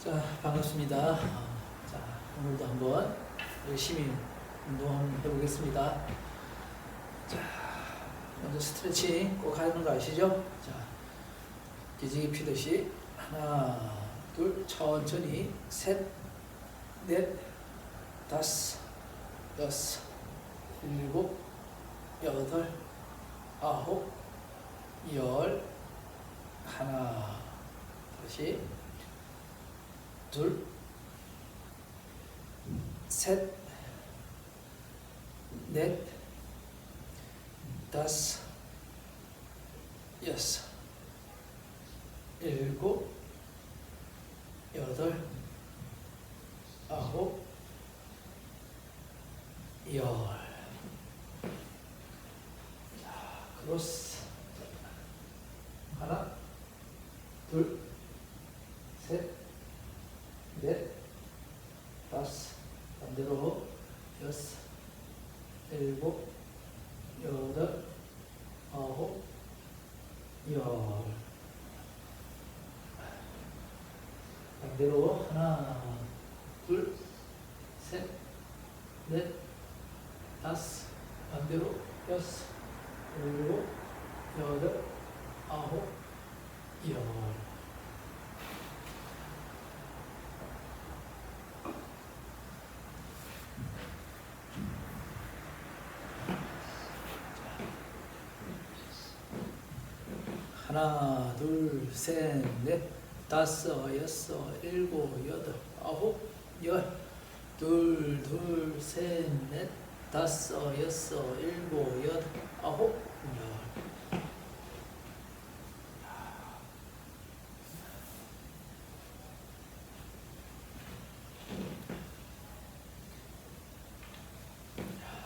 자, 반갑습니다. 자, 오늘도 한번 열심히 운동 한번 해보겠습니다. 자, 먼저 스트레칭 꼭 하는 거 아시죠? 자, 기지개 피듯이 하나, 둘, 천천히 셋, 넷, 다섯, 여섯, 일곱, 여덟, 아홉, 열, 하나, 다시 둘, 셋, 넷, 다섯, 여섯, 일곱, 여덟, 아홉, 열. 자, 크로스. 하나, 둘, 셋, 넷, 다섯, 반대로 여섯, 일곱, 여덟, 아홉, 열. 반대로 하나, 둘, 셋, 넷, 다섯, 반대로 여섯, 일곱, 여덟, 아홉, 열. 하나, 둘, 셋, 넷, 다섯, 여섯, 일곱, 여덟, 아홉, 열. 둘, 둘, 셋, 넷, 다섯, 여섯, 일곱, 여덟, 아홉, 열.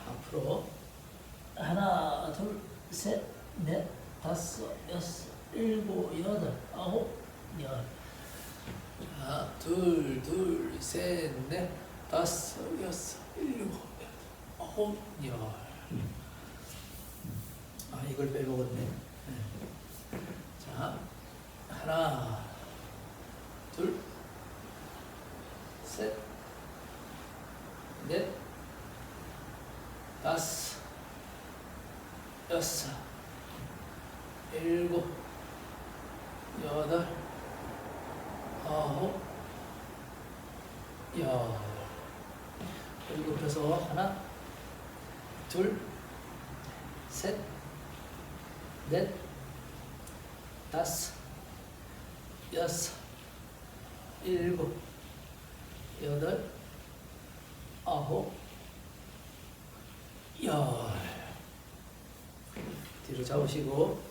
앞으로 하나, 둘, 셋, 넷, 다섯, 여섯, 일곱, 여덟, 아홉, 열. 자, 둘, 둘, 셋, 넷, 다섯, 여섯, 일곱, 여덟, 아홉, 열. 아, 이걸 빼먹었네. 네. 자, 하나, 둘, 셋, 넷, 다섯, 여섯, 일곱, 여덟, 아홉, 열. 그리고 그래서 하나, 둘, 셋, 넷, 다섯, 여섯, 일곱, 여덟, 아홉, 열. 뒤로 잡으시고,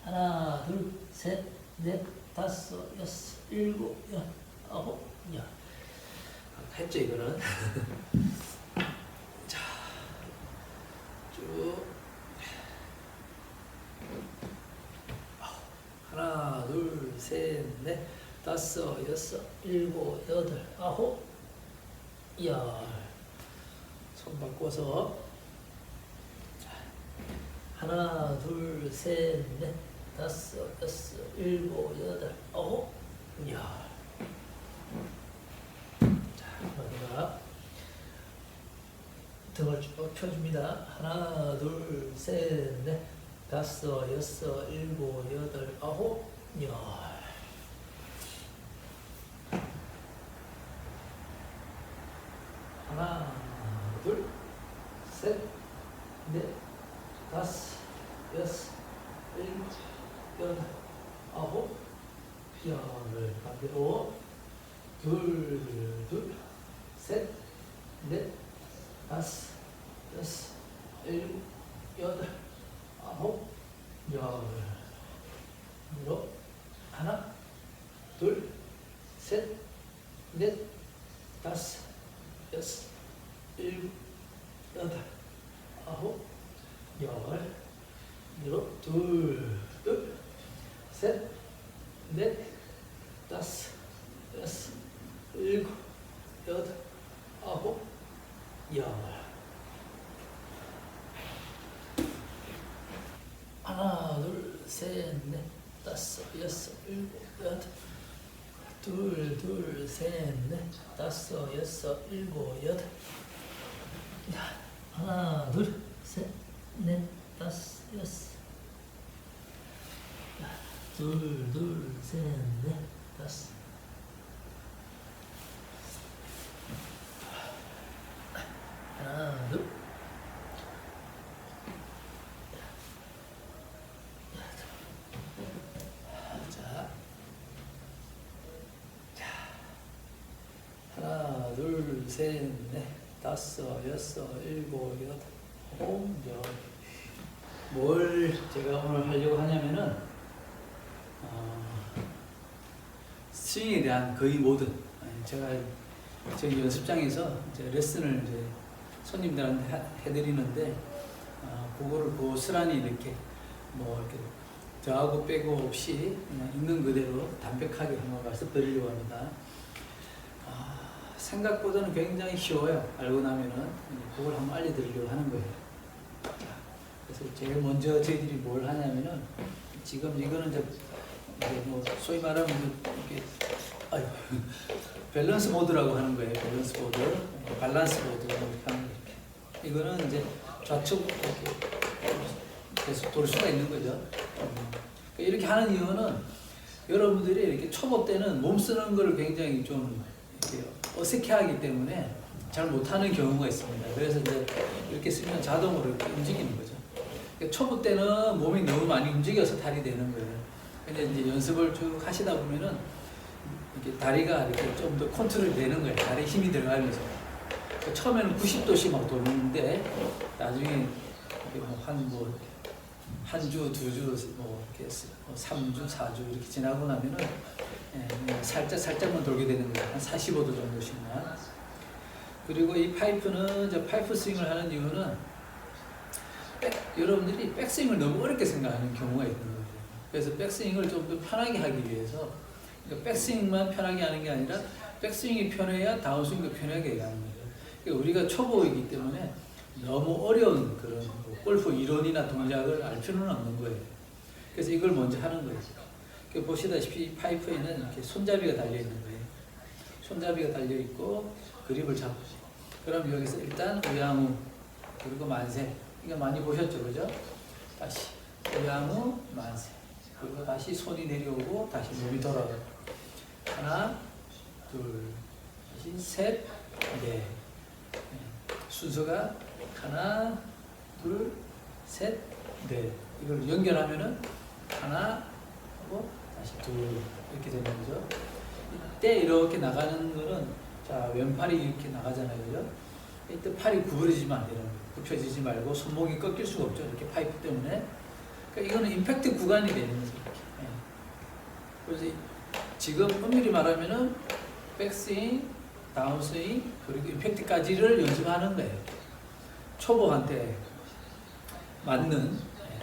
하나, 둘, 셋, 넷, 다섯, 여섯, 일곱, 여덟, 아홉, 열. 아까 했죠, 이거는. 자, 쭉. 하나, 둘, 셋, 넷, 다섯, 여섯, 일곱, 여덟, 아홉, 열. 손 바꿔서. 하나, 둘, 셋, 넷, 다섯, 여섯, 일곱, 여덟, 아홉, 열. 자, 마지막 등을 쭉 펴줍니다. 하나, 둘, 셋, 넷, 다섯, 여섯, 일곱, 여덟, 아홉, 열. 하나, 둘, 셋, 넷, 다섯, 여섯, 일곱, 여덟, 아홉, 열. 반대로 둘, 둘, 셋, 넷, 다섯, 여섯, 일곱, 여덟, 아홉, 열. 반대로 하나, 둘, 셋, 넷, 다섯, 여섯, 일곱, 여덟, 아홉, 열. 반대로 둘, 둘, 셋, 넷, 다섯, 여섯, 일곱, 여덟, 아홉, 열. 하나, 둘, 셋, 넷, 다섯, 여섯, 일곱, 여덟, 둘, 둘, 셋, 넷, 다섯, 여섯, 일곱, 여덟. 자, 하나, 둘, 셋, 넷, 다섯, 여섯. 자, 둘, 둘, 셋, 넷, 다섯. 하나, 둘. 하나, 둘, 셋, 넷, 다섯, 여섯, 일곱, 여덟, 아홉, 열. 뭘 제가 오늘 하려고 하냐면은 스윙에 대한 거의 모든 제가 저희 연습장에서 이제 레슨을 이제 손님들한테 해드리는데 그거를 고스란히 이렇게 뭐 이렇게 더하고 빼고 없이 그냥 있는 그대로 담백하게 한번 말씀드리려고 합니다. 생각보다는 굉장히 쉬워요. 알고 나면은 그걸 한번 알려드리려고 하는 거예요. 그래서 제일 먼저 저희들이 뭘 하냐면은 지금 이거는 이제 뭐 소위 말하면 이렇게 밸런스 보드라고 하는 거예요. 밸런스 보드, 밸런스 보드 이렇게 하는 거예요. 이거는 이제 좌측 이렇게 계속 돌 수가 있는 거죠. 이렇게 하는 이유는 여러분들이 이렇게 초보 때는 몸 쓰는 걸 굉장히 좀 이렇게 어색해하기 때문에 잘 못하는 경우가 있습니다. 그래서 이제 이렇게 쓰면 자동으로 이렇게 움직이는 거죠. 그러니까 초보 때는 몸이 너무 많이 움직여서 탈이 되는 거예요. 근데 이제 연습을 쭉 하시다 보면은 이렇게 다리가 이렇게 좀 더 컨트롤이 되는 거예요. 다리에 힘이 들어가면서. 그러니까 처음에는 90도씩 막 도는데 나중에 한 주, 두 주, 뭐 이렇게 3주, 4주 이렇게 지나고 나면은 살짝만 돌게 되는 거예요. 한 45도 정도씩만. 그리고 이 파이프는 이제 파이프 스윙을 하는 이유는 여러분들이 백스윙을 너무 어렵게 생각하는 경우가 있는 거예요. 그래서 백스윙을 좀 더 편하게 하기 위해서 그러니까 백스윙만 편하게 하는 게 아니라 백스윙이 편해야 다운스윙도 편하게 하는 거예요. 그러니까 우리가 초보이기 때문에 너무 어려운 그런 골프 이론이나 동작을 알 필요는 없는 거예요. 그래서 이걸 먼저 하는 거예요. 보시다시피 파이프에는 이렇게 손잡이가 달려 있는 거예요. 손잡이가 달려 있고 그립을 잡고. 그럼 여기서 일단 우양우 그리고 만세. 이거 많이 보셨죠, 그죠? 다시 우양우 만세. 그리고 다시 손이 내려오고 다시 몸이 돌아가고. 하나, 둘, 다시 셋, 넷. 순서가 하나, 둘, 셋, 넷. 이걸 연결하면은 하나 하고 다시 둘 이렇게 되는 거죠. 이때 이렇게 나가는 거는 자 왼팔이 이렇게 나가잖아요, 그죠? 이때 팔이 구부러지면 안 되는 거예요. 굽혀지지 말고 손목이 꺾일 수가 없죠. 이렇게 파이프 때문에. 그러니까 이거는 임팩트 구간이 되는 거죠. 그래서 지금 엄밀히 말하면은 백스윙, 다운스윙 그리고 임팩트까지를 연습하는 거예요. 초보한테 맞는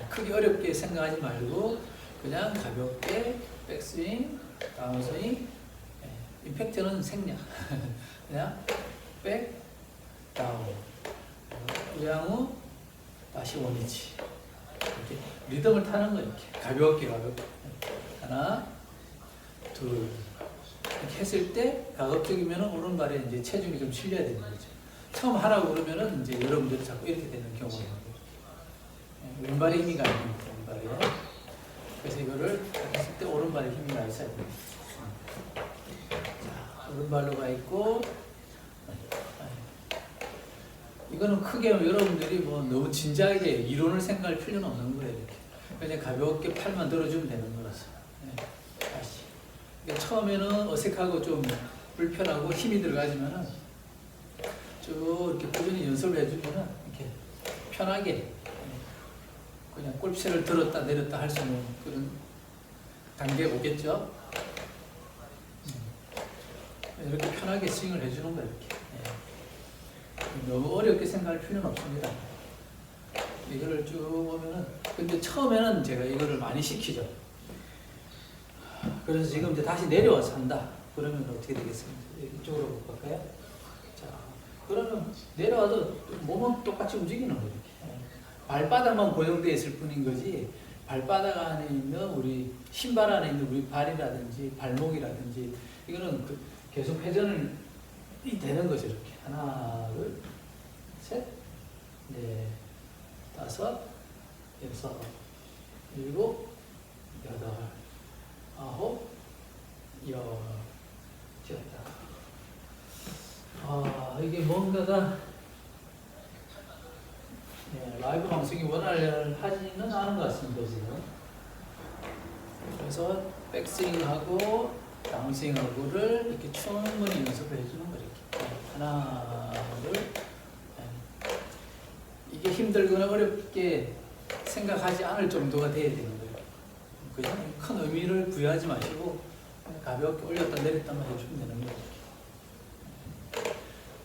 크게 어렵게 생각하지 말고 그냥 가볍게 백스윙, 다운스윙, 임팩트는 생략. 그냥 백, 다운, 우양우, 다시 원위치. 이렇게 리듬을 타는 거예요. 이렇게 가볍게. 하나, 둘. 이렇게 했을 때 가급적이면 오른발에 이제 체중이 좀 실려야 되는 거죠. 처음 하라고 그러면은 이제 여러분들이 자꾸 이렇게 되는 경우가 있는 거예요. 왼발에 힘이 가 있는 거예요. 왼발에. 그래서 이거를 했을 때 오른발에 힘이 가 있어야 됩니다. 자, 오른발로 가 있고 이거는 크게 여러분들이 뭐 너무 진지하게 이론을 생각할 필요는 없는 거예요. 이렇게. 그냥 가볍게 팔만 들어주면 되는 거라서. 다시. 그러니까 처음에는 어색하고 좀 불편하고 힘이 들어가지만은 쭉 이렇게 꾸준히 연습을 해주면은 이렇게 편하게 그냥 골프채를 들었다 내렸다 할 수 있는 그런 단계가 오겠죠. 이렇게 편하게 스윙을 해주는 거예요. 이렇게. 너무 어렵게 생각할 필요는 없습니다. 이거를 쭉 보면은 근데 처음에는 제가 이거를 많이 시키죠. 그래서 지금 이제 다시 내려와서 한다. 그러면 어떻게 되겠습니까? 이쪽으로 볼까요? 자, 그러면 내려와도 몸은 똑같이 움직이는 거예요. 발바닥만 고정되어 있을 뿐인 거지 발바닥 안에 있는 우리 신발 안에 있는 우리 발이라든지 발목이라든지 이거는 계속 회전이 되는 거죠. 이렇게 하나, 둘, 셋, 넷, 다섯, 여섯, 일곱, 여덟, 아홉, 열, 쥐었다. 이게 뭔가가 라이브 방송이 원활하지는 않은 것 같습니다, 지금. 그래서 백스윙하고 다운스윙하고를 이렇게 충분히 연습을 해주는 거예요. 이렇게. 하나, 둘. 이게 힘들거나 어렵게 생각하지 않을 정도가 돼야 되는 거예요. 그냥 큰 의미를 부여하지 마시고 가볍게 올렸다 내렸다만 해주면 되는 거예요.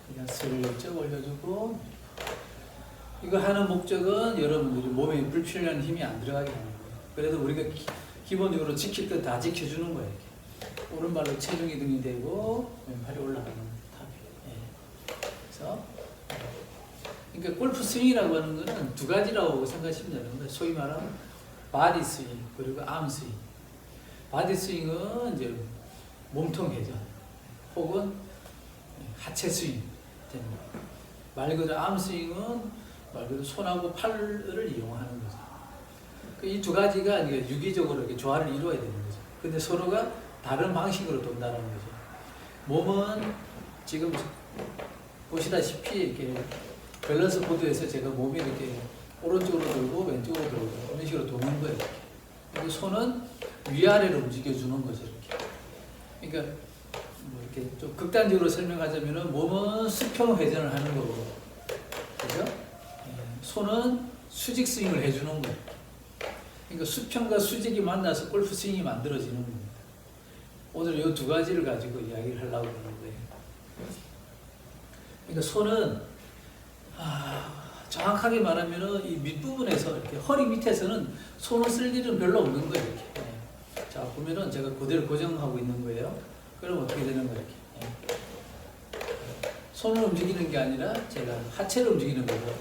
그냥 슬쩍 올려주고, 이거 하는 목적은 여러분들이 몸에 불필요한 힘이 안 들어가게 하는 거예요. 그래도 우리가 기본적으로 지킬 것 다 지켜주는 거예요. 이렇게. 오른발로 체중 이동이 되고 왼팔이 올라가는 탑이에요. 그래서 그러니까 골프 스윙이라고 하는 거는 두 가지라고 생각하시면 되는 거예요. 소위 말하는 바디 스윙 그리고 암 스윙. 바디 스윙은 이제 몸통 회전 혹은 하체 스윙 됩니다. 말 그대로 암 스윙은 말 그대로 손하고 팔을 이용하는 거죠. 이 두 가지가 유기적으로 이렇게 조화를 이루어야 되는 거죠. 근데 서로가 다른 방식으로 돈다는 거죠. 몸은 지금 보시다시피 이렇게 밸런스 보드에서 제가 몸이 이렇게 오른쪽으로 돌고 왼쪽으로 돌고 이런 식으로 도는 거예요. 그리고 손은 위아래로 움직여주는 거죠. 이렇게. 그러니까 뭐 이렇게 좀 극단적으로 설명하자면은 몸은 수평 회전을 하는 거고, 그죠? 손은 수직 스윙을 해주는 거예요. 그러니까 수평과 수직이 만나서 골프 스윙이 만들어지는 겁니다. 오늘 이 두 가지를 가지고 이야기를 하려고 하는 거예요. 그러니까 손은 정확하게 말하면은 이 밑부분에서 이렇게 허리 밑에서는 손을 쓸 일은 별로 없는 거예요. 이렇게. 자 보면은 제가 그대로 고정하고 있는 거예요. 그럼 어떻게 되는 거예요? 이렇게. 손을 움직이는 게 아니라 제가 하체를 움직이는 거고,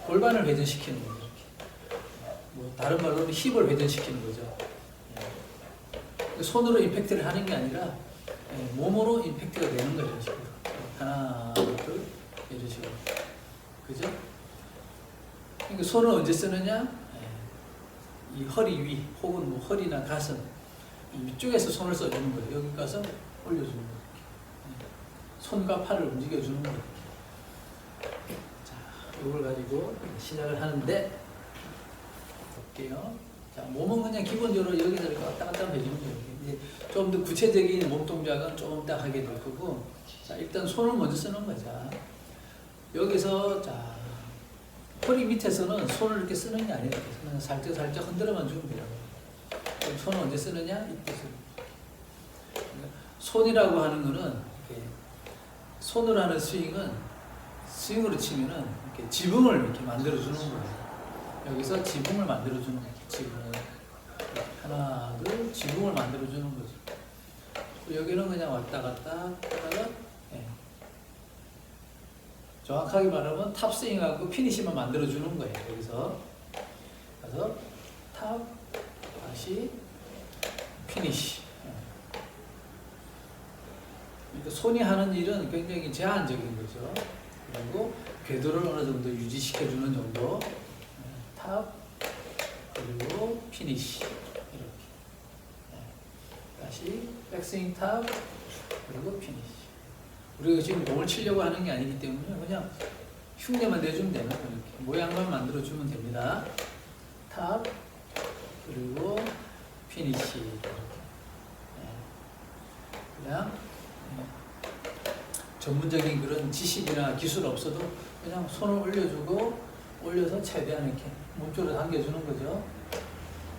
골반을 회전시키는 거죠. 이렇게. 뭐 다른 말로는 힙을 회전시키는 거죠. 손으로 임팩트를 하는 게 아니라 몸으로 임팩트가 되는 거예요. 이런 식으로. 하나, 둘, 이런 식으로. 그죠? 그러니까 손을 언제 쓰느냐? 이 허리 위 혹은 뭐 허리나 가슴 이 위쪽에서 손을 써주는 거예요. 여기 가서 올려주는 거예요. 손과 팔을 움직여주는 거예요. 자, 이걸 가지고 시작을 하는데 볼게요. 자, 몸은 그냥 기본적으로 여기서 이렇게 왔다 갔다 해주는 거예요. 이제 좀 더 구체적인 몸 동작은 조금 이따 하게 될 거고, 자, 일단 손을 먼저 쓰는 거죠. 여기서 자 허리 밑에서는 손을 이렇게 쓰는 게 아니라 그냥 살짝 흔들어만 주면 돼요. 그럼 손을 언제 쓰느냐? 이때 쓰는 거예요. 손이라고 하는 거는 이렇게 손으로 하는 스윙으로 치면은 이렇게 지붕을 이렇게 만들어 주는 거예요. 여기서 지붕을 만들어 주는 거예요. 지붕 하나, 둘, 지붕을 만들어 주는 거죠. 여기는 그냥 왔다 갔다 하다가 정확하게 말하면 탑스윙하고 피니시만 만들어주는 거예요. 여기서 가서 탑, 다시 피니시. 그러니까 손이 하는 일은 굉장히 제한적인 거죠. 그리고 궤도를 어느 정도 유지시켜주는 정도. 탑, 그리고 피니시. 이렇게. 다시 백스윙 탑, 그리고 피니시. 우리가 지금 공을 치려고 하는 게 아니기 때문에 그냥 흉내만 내주면 되는 거예요. 이렇게 모양만 만들어주면 됩니다. 탑, 그리고 피니시. 이렇게. 그냥 전문적인 그런 지식이나 기술 없어도 그냥 손을 올려주고 올려서 최대한 이렇게 몸쪽으로 당겨주는 거죠.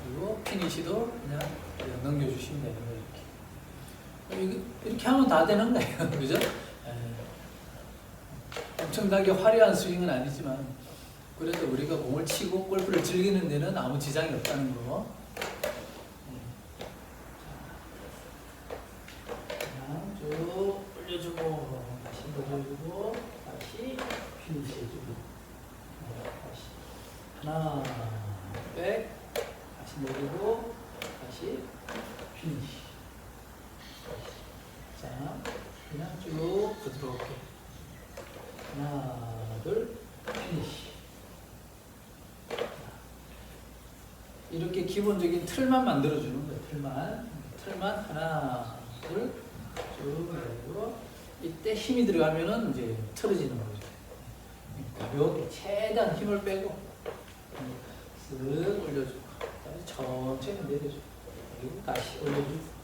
그리고 피니시도 그냥 넘겨주시면 되는 거예요. 이렇게 하면 다 되는 거예요. 그죠? 엄청나게 화려한 스윙은 아니지만 그래도 우리가 공을 치고 골프를 즐기는 데는 아무 지장이 없다는 거. 쭉 올려주고 다시 올려주고 다시 피니시 해주고 다시 하나 백 다시 내리고 다시 피니시 그냥 쭉 부드럽게. 하나, 둘, 피니시. 이렇게 기본적인 틀만 만들어주는 거예요. 틀만 하나, 둘, 쭉 내고 이때 힘이 들어가면은 이제 틀어지는 거죠. 가볍게 최대한 힘을 빼고 쓱 올려주고 천천히 내려주고 그리고 다시 올려주고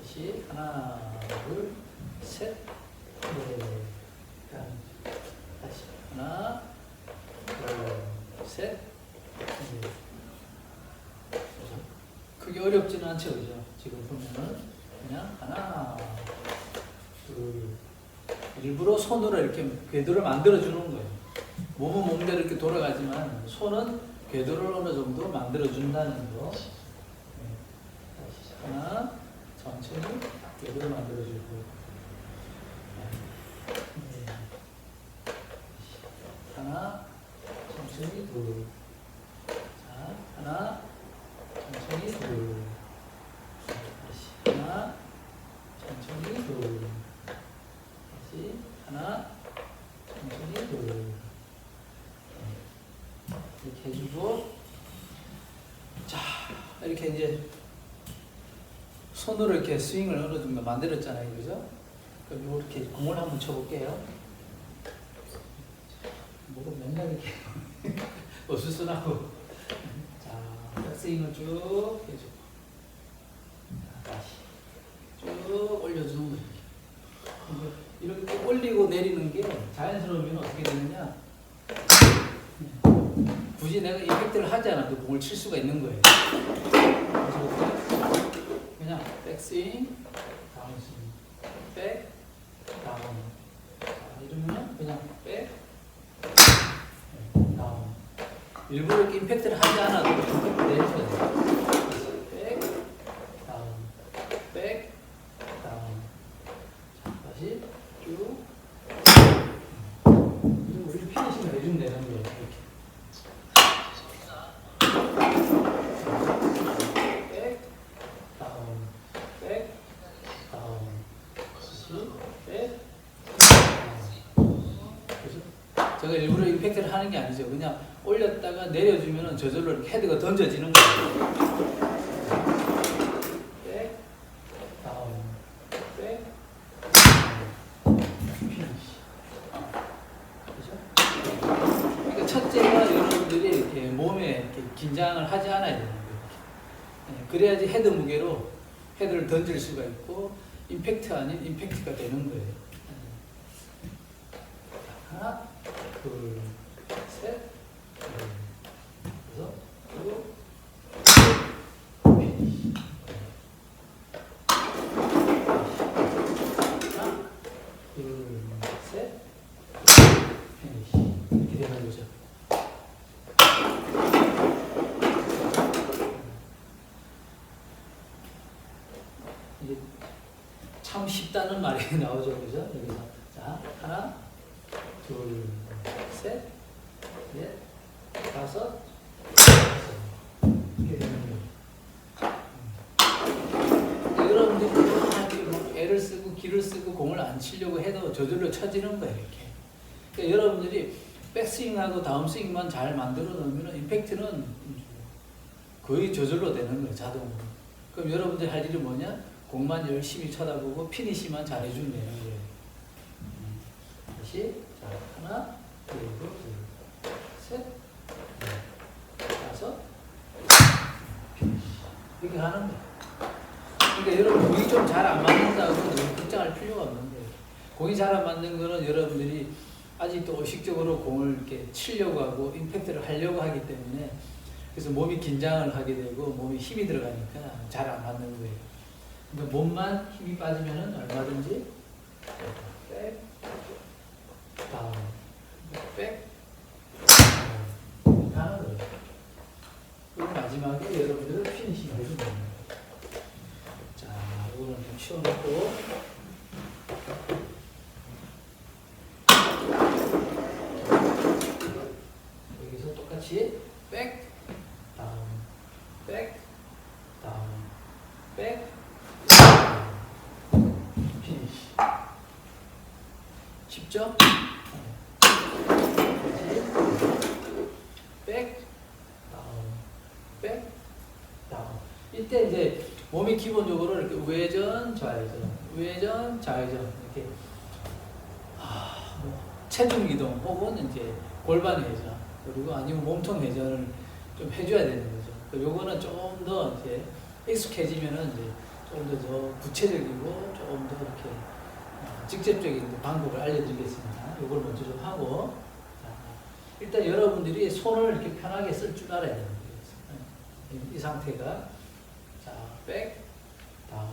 다시 하나, 둘, 셋, 넷, 다시 하나, 둘, 셋, 넷. 그게 어렵지는 않죠, 그죠? 지금 보면은 그냥 하나, 둘, 일부러 손으로 이렇게 궤도를 만들어주는 거예요. 몸은 몸대로 이렇게 돌아가지만 손은 궤도를 어느 정도 만들어준다는 거. 다시 하나, 천천히 궤도를 만들어주고. 하나, 천천히 둘. 자, 하나, 천천히 둘. 다시 하나, 천천히 둘. 다시 하나, 천천히 둘. 이렇게 해주고, 자, 이렇게 이제 손으로 이렇게 스윙을 어느 정도 만들었잖아요, 그죠? 그럼 이렇게 공을 한번 쳐볼게요. 뭐가 맨날 이렇게 어수선하고. 자, 스윙을 쭉 해주고, 자, 다시 쭉 올려주는 거예요. 이렇게 올리고 내리는 게 자연스러우면 어떻게 되느냐? 굳이 내가 이펙트를 하지 않아도 공을 칠 수가 있는 거예요. 그냥 백스윙, 다운스윙, 백, 다운. 이러면 그냥 백, 다운. 일부러 이렇게 임팩트를 하지 않아도 임팩트 내려야 돼요. 백, 다운, 백, 다운. 자, 다시 쭉. 그리고 우리 피니싱을 해주면 되는 거예요. 이렇게. 백, 다운, 백, 다운. 다시 백, 다운. 그래서 제가 일부러 임팩트를 하는 게 아니죠. 그냥 올렸다가 내려주면은 저절로 이렇게 헤드가 던져지는 거예요. 백, 다운, 백, 다운. 피니시. 그죠? 그러니까 첫째가 여러분들이 이렇게 몸에 이렇게 긴장을 하지 않아야 되는 거예요. 그래야지 헤드 무게로 헤드를 던질 수가 있고 임팩트 아닌 임팩트가 되는 거예요. 하나, 둘, 셋, 그래서 그리고 피니시. 하나, 둘, 셋, 피니시. 이렇게 되는 거죠. 이게 참 쉽다는 말이 나오죠, 그죠? 여기서 자 하나, 둘, 셋, 넷, 다섯, 이렇게 되는 거예요. 여러분들이 뭐 애를 쓰고 기를 쓰고 공을 안 치려고 해도 저절로 쳐지는 거예요, 이렇게. 그러니까 여러분들이 백스윙하고 다운스윙만 잘 만들어 놓으면 임팩트는 거의 저절로 되는 거예요, 자동으로. 그럼 여러분들이 할 일이 뭐냐? 공만 열심히 쳐다보고 피니시만 잘해주면 되는 거예요. 다시 자 하나, 그리고 둘, 셋, 넷, 다섯, 피니시. 이렇게 하는 거예요. 그러니까 여러분 공이 좀 잘 안 맞는다고 너무 걱정할 필요가 없는 거예요. 공이 잘 안 맞는 거는 여러분들이 아직도 의식적으로 공을 이렇게 치려고 하고 임팩트를 하려고 하기 때문에 그래서 몸이 긴장을 하게 되고 몸에 힘이 들어가니까 잘 안 맞는 거예요. 그러니까 몸만 힘이 빠지면은 얼마든지 백, 다운, 백, 다운 하는 거예요. 그리고 마지막에 여러분들은 피니싱 해주면 됩니다. 자, 이거는 좀 치워놓고 여기서 똑같이 백, 다운, 백, 다운, 백, 다운. 쉽죠? 백, 다운, 백, 다운. 이때 이제 몸이 기본적으로 이렇게 우회전, 좌회전, 우회전, 좌회전 이렇게 뭐 체중 이동 혹은 이제 골반 회전 그리고 아니면 몸통 회전을 좀 해줘야 되는 거죠. 요거는 좀 더 이제 익숙해지면은 이제 좀 더 구체적이고 좀 더 이렇게 직접적인 방법을 알려드리겠습니다. 요걸 먼저 좀 하고 일단 여러분들이 손을 이렇게 편하게 쓸 줄 알아야 되는 거예요. 이 상태가 자, 백, 다운,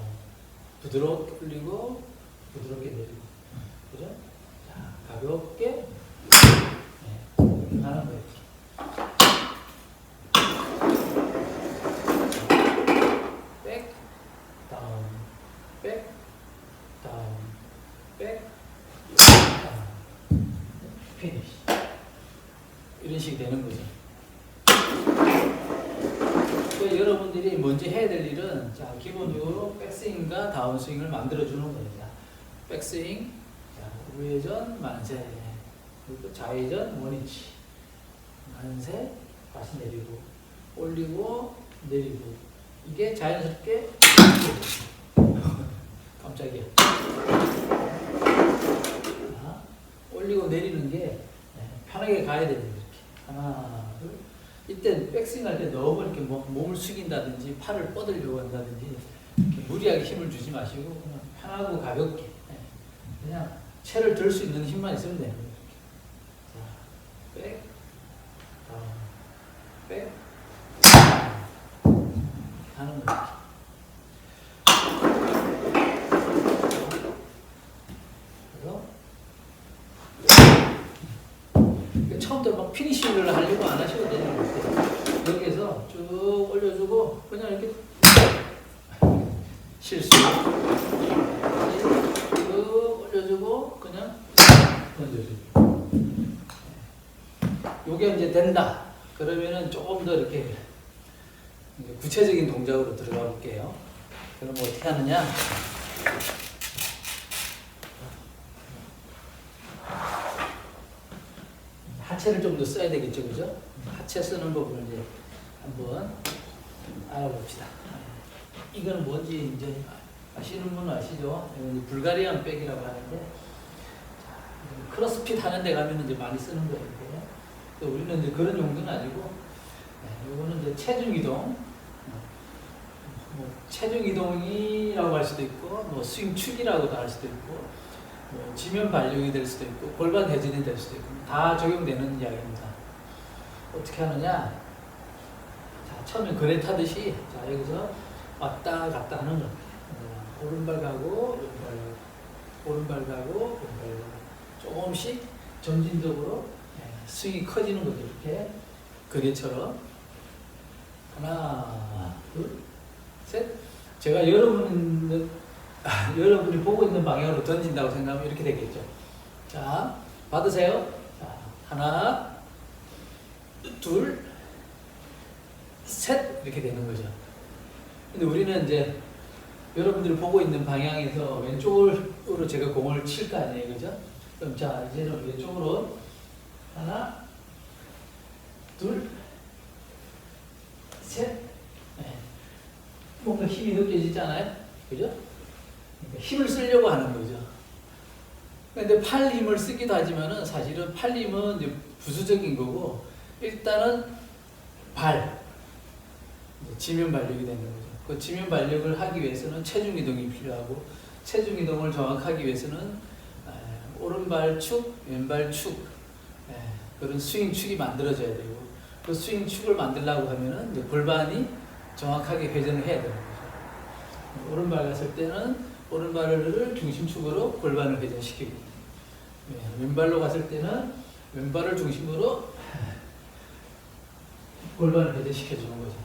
부드럽게 올리고 부드럽게 내리고, 그죠? 자, 가볍게 이렇게 하는 거예요. 백, 다운, 백, 다운, 백, 다운, 피니시. 이런 식이 되는 거죠. 여러분들이 먼저 해야 될 일은 자, 기본적으로 백스윙과 다운스윙을 만들어주는 겁니다. 백스윙, 자, 우회전, 만세, 그리고 좌회전, 원위치, 만세, 다시 내리고, 올리고, 내리고. 이게 자연스럽게 깜짝이야. 자, 올리고 내리는 게 편하게 가야 됩니다. 이렇게 하나, 둘. 이때 백스윙 할 때 너무 이렇게 몸을 숙인다든지 팔을 뻗으려고 한다든지 이렇게 무리하게 힘을 주지 마시고 그냥 편하고 가볍게 그냥 채를 들 수 있는 힘만 있으면 돼요. 자, 백, 다운, 백, 다운. 하는 거죠. 처음부터 막 피니쉬를 하려고 안 하셔도 되는 것 같아요. 여기에서 쭉 올려주고 그냥 이렇게 실수 쭉 올려주고 그냥 던져주고. 요게 이제 된다. 그러면은 조금 더 이렇게 구체적인 동작으로 들어가 볼게요. 그럼 어떻게 하느냐? 하체를 좀 더 써야 되겠죠, 그죠? 하체 쓰는 부분을 이제 한번 알아봅시다. 이거는 뭔지 이제 아시는 분은 아시죠? 이건 불가리안 백이라고 하는데, 크로스핏 하는 데 가면 이제 많이 쓰는 거예요. 또 우리는 이제 그런 용도는 아니고, 이거는 이제 체중 이동, 뭐 체중 이동이라고 할 수도 있고, 뭐 스윙 축이라고도 할 수도 있고, 뭐 지면 발육이 될 수도 있고 골반 회전이 될 수도 있고 다 적용되는 이야기입니다. 어떻게 하느냐? 자, 처음에 그네 타듯이 자, 여기서 왔다 갔다 하는 겁니다. 오른발 가고 오른발 가고 왼발 가고 조금씩 점진적으로 스윙이 커지는 거죠. 이렇게 그네처럼 하나 둘 셋. 제가 여러분이 보고 있는 방향으로 던진다고 생각하면 이렇게 되겠죠. 자, 받으세요. 자, 하나, 둘, 셋 이렇게 되는 거죠. 근데 우리는 이제 여러분들이 보고 있는 방향에서 왼쪽으로 제가 공을 칠 거 아니에요, 그죠? 그럼 자, 이제는 왼쪽으로 하나, 둘, 셋. 뭔가 힘이 느껴지잖아요, 그죠? 힘을 쓰려고 하는 거죠. 근데 팔 힘을 쓰기도 하지만은 사실은 팔 힘은 이제 부수적인 거고 일단은 발 지면 발력이 되는 거죠. 그 지면 발력을 하기 위해서는 체중 이동이 필요하고 체중 이동을 정확하게 위해서는 오른발 축, 왼발 축 그런 스윙 축이 만들어져야 되고 그 스윙 축을 만들려고 하면은 이제 골반이 정확하게 회전을 해야 되는 거죠. 오른발 갔을 때는 오른발을 중심축으로 골반을 회전시키고 왼발로 갔을 때는 왼발을 중심으로 골반을 회전시켜주는 거죠.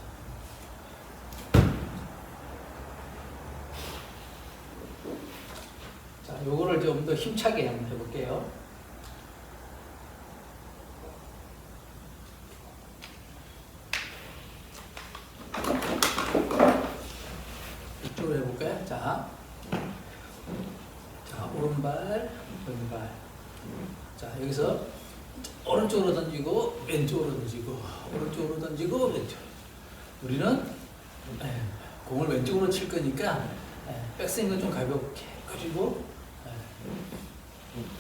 자, 요거를 좀 더 힘차게 한번 해볼게요. 이쪽으로 해볼까요? 자, 오른발, 왼발. 자, 여기서 오른쪽으로 던지고 왼쪽으로 던지고 오른쪽으로 던지고 왼쪽. 우리는 공을 왼쪽으로 칠 거니까 백스윙은 좀 가볍게, 그리고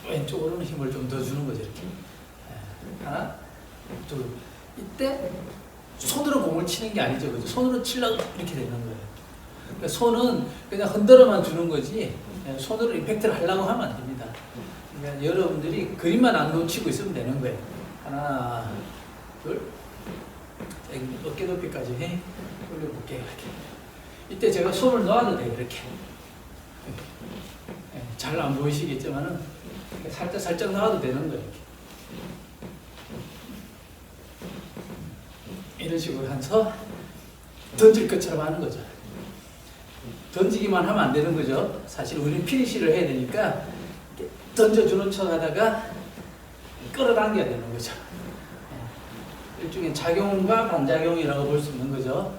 왼쪽으로는 힘을 좀 더 주는 거죠. 이렇게 하나, 둘. 이때 손으로 공을 치는 게 아니죠, 그죠? 손으로 치려고 이렇게 되는 거예요. 그러니까 손은 그냥 흔들어만 주는 거지 손으로 임팩트를 하려고 하면 안 됩니다. 그러니까 여러분들이 그림만 안 놓치고 있으면 되는 거예요. 하나, 둘, 어깨 높이까지 올려볼게요. 이렇게. 이때 제가 손을 놔도 돼요. 이렇게. 잘 안 보이시겠지만은 살짝 놔도 되는 거예요. 이렇게. 이런 식으로 해서 던질 것처럼 하는 거죠. 던지기만 하면 안 되는 거죠. 사실 우리는 피니시를 해야 되니까 던져주는 척 하다가 끌어당겨야 되는 거죠. 일종의 작용과 반작용이라고 볼 수 있는 거죠.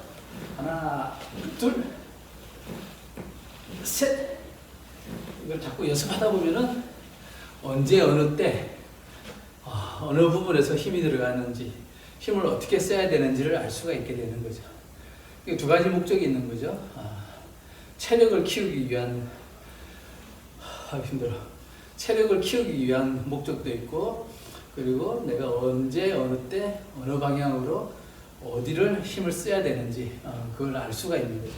하나, 둘, 셋. 이걸 자꾸 연습하다 보면은 언제 어느 때 어느 부분에서 힘이 들어가는지, 힘을 어떻게 써야 되는지를 알 수가 있게 되는 거죠. 두 가지 목적이 있는 거죠. 체력을 키우기 위한, 힘들어. 체력을 키우기 위한 목적도 있고, 그리고 내가 언제, 어느 때, 어느 방향으로 어디를 힘을 써야 되는지 그걸 알 수가 있는 거죠.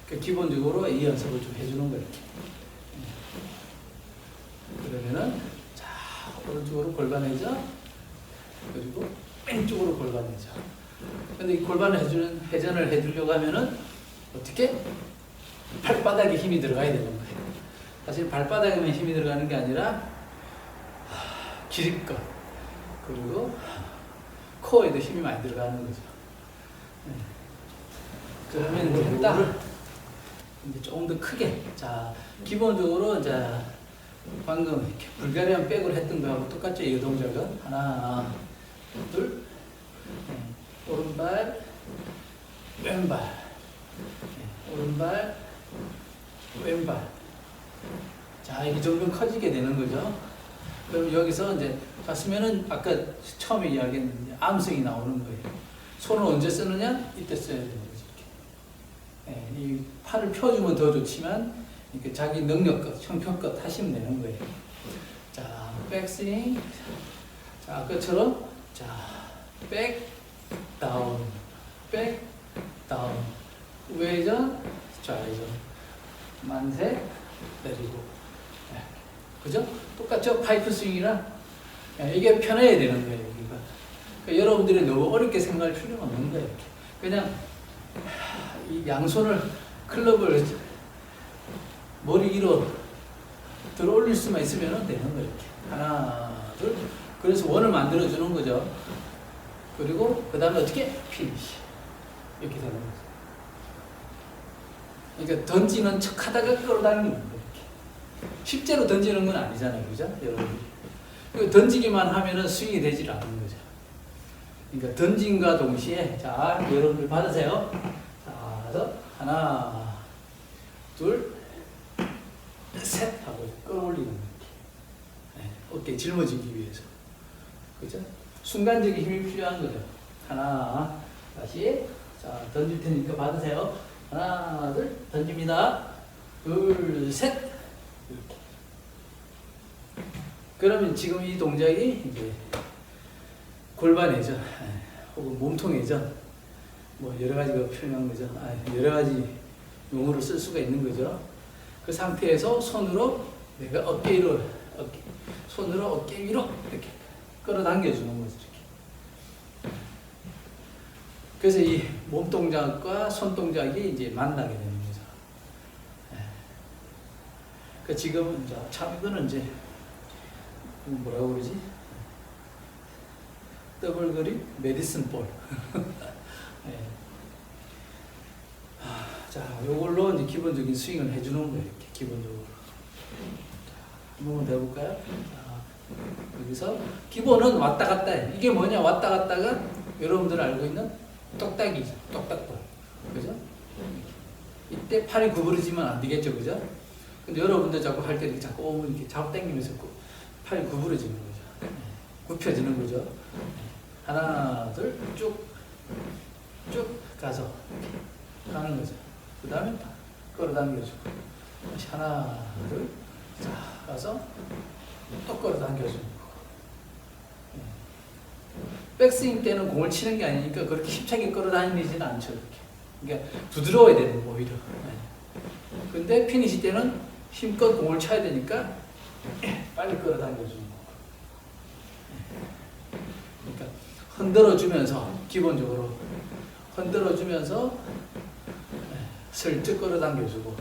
그러니까 기본적으로 이 연습을 좀 해주는 거예요. 그러면은 자, 오른쪽으로 골반회전, 그리고 왼쪽으로 골반회전. 근데 이 골반을 회전을 해주려고 하면은 어떻게? 발바닥에 힘이 들어가야 되는 거예요. 사실 발바닥에만 힘이 들어가는 게 아니라 기립근, 그리고 코어에도 힘이 많이 들어가는 거죠. 그러면 이제 했다. 이제 조금 더 크게. 자, 기본적으로 자, 방금 이렇게 불가리안 백을 했던 거하고 똑같죠. 이 동작은 하나, 둘, 오른발, 왼발, 오른발, 왼발. 자, 이게 점점 커지게 되는 거죠. 그럼 여기서 이제 갔으면은 아까 처음에 이야기했는데 암성이 나오는 거예요. 손을 언제 쓰느냐? 이때 써야 되는 거죠. 이렇게. 이 팔을 펴주면 더 좋지만 이렇게 자기 능력껏, 형편껏 하시면 되는 거예요. 자, 백스윙. 자, 아까처럼 자, 백, 다운, 백, 다운, 우회전, 좌회전, 만세, 내리고. 그죠? 똑같죠? 파이프 스윙이랑 이게 편해야 되는 거예요. 여기가. 그러니까 여러분들이 너무 어렵게 생각할 필요는 없는 거예요. 그냥 이 양손을 클럽을 머리 위로 들어 올릴 수만 있으면 되는 거예요. 이렇게. 하나, 둘. 그래서 원을 만들어 주는 거죠. 그리고 그 다음에 어떻게? 피니시. 이렇게 되는 거죠. 그러니까 던지는 척 하다가 끌어당기는 거예요. 실제로 던지는 건 아니잖아요. 그죠? 여러분들이. 던지기만 하면은 스윙이 되질 않는 거죠. 그러니까 던짐과 동시에, 자, 여러분들 받으세요. 자, 그래서 하나, 둘, 셋 하고 끌어올리는 거예요. 어깨 짊어지기 위해서. 그죠? 순간적인 힘이 필요한 거죠. 하나, 다시. 자, 던질 테니까 받으세요. 하나, 둘, 던집니다. 둘, 셋. 이렇게. 그러면 지금 이 동작이 이제 골반 회전, 혹은 몸통 회전, 뭐 여러 가지가 표현한 거죠. 여러 가지 용어를 쓸 수가 있는 거죠. 그 상태에서 손으로 내가 손으로 어깨 위로 이렇게 끌어당겨 주는 거죠. 이렇게. 그래서 이 몸 동작과 손 동작이 이제 만나게 되는 거죠. 그 지금 참 이거는 이제 뭐라고 그러지? 더블 그립 메디슨 볼. 자, 요걸로 이제 기본적인 스윙을 해주는 거예요. 이렇게 기본적으로. 한번 더 해볼까요? 자, 여기서 기본은 왔다 갔다 해. 이게 뭐냐? 왔다 갔다가 여러분들 알고 있는 똑딱이죠. 똑딱볼. 그죠? 이때 팔이 구부러지면 안 되겠죠. 그죠? 근데 여러분들 자꾸 할 때 이렇게 자꾸 이렇게 잡아당기면서 팔이 구부러지는 거죠. 굽혀지는 거죠. 하나, 둘, 쭉 가서 가는 거죠. 그 다음에 끌어당겨주고 하나, 둘, 자 가서 또 끌어당겨주고. 백스윙 때는 공을 치는 게 아니니까 그렇게 힘차게 끌어다니지는 않죠. 이렇게. 그러니까 부드러워야 되는 거 오히려. 근데 피니시 때는 힘껏 공을 쳐야 되니까 빨리 끌어당겨주는 거. 그러니까 흔들어주면서 기본적으로 흔들어주면서 슬쩍 끌어당겨주고,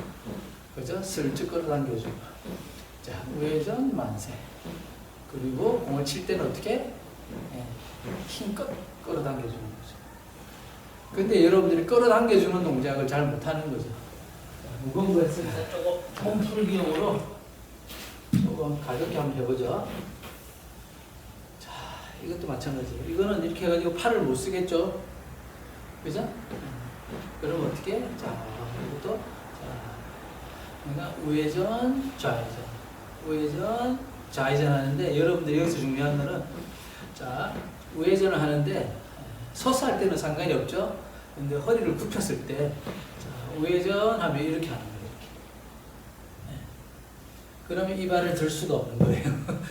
그죠? 슬쩍 끌어당겨주고. 자, 우회전 만세. 그리고 공을 칠 때는 어떻게? 힘껏 끌어당겨주는 거죠. 근데 여러분들이 끌어당겨주는 동작을 잘 못하는 거죠. 무거운 거 했을 때 조금 몸 풀기용으로 조금 가볍게 한번 해보죠. 자, 이것도 마찬가지예요. 이거는 이렇게 해가지고 팔을 못 쓰겠죠. 그죠? 그럼 어떻게? 자, 이것도 그러니까 우회전, 좌회전, 우회전, 좌회전 하는데 여러분들이 여기서 중요한 거는 자, 우회전을 하는데 서서 할 때는 상관이 없죠. 근데 허리를 굽혔을 때 자, 우회전 하면 이렇게 하는 거예요. 이렇게. 그러면 이 발을 들 수가 없는 거예요.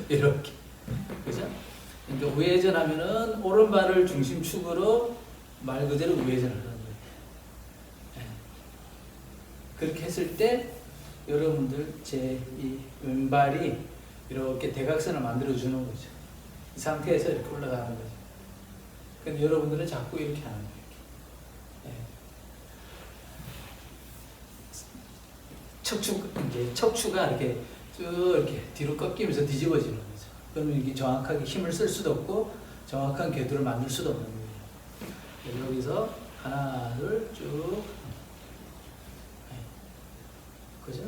이렇게. 그죠? 그러니까 우회전 하면은 오른발을 중심축으로 말 그대로 우회전을 하는 거예요. 그렇게 했을 때 여러분들 제 이 왼발이 이렇게 대각선을 만들어 주는 거죠. 이 상태에서 이렇게 올라가는 거죠. 근데 여러분들은 자꾸 이렇게 하는 거예요. 이렇게. 척추가 이렇게 쭉 이렇게 뒤로 꺾이면서 뒤집어지는 거죠. 그러면 이게 정확하게 힘을 쓸 수도 없고 정확한 궤도를 만들 수도 없는 거예요. 여기서 하나, 둘, 쭉. 그죠?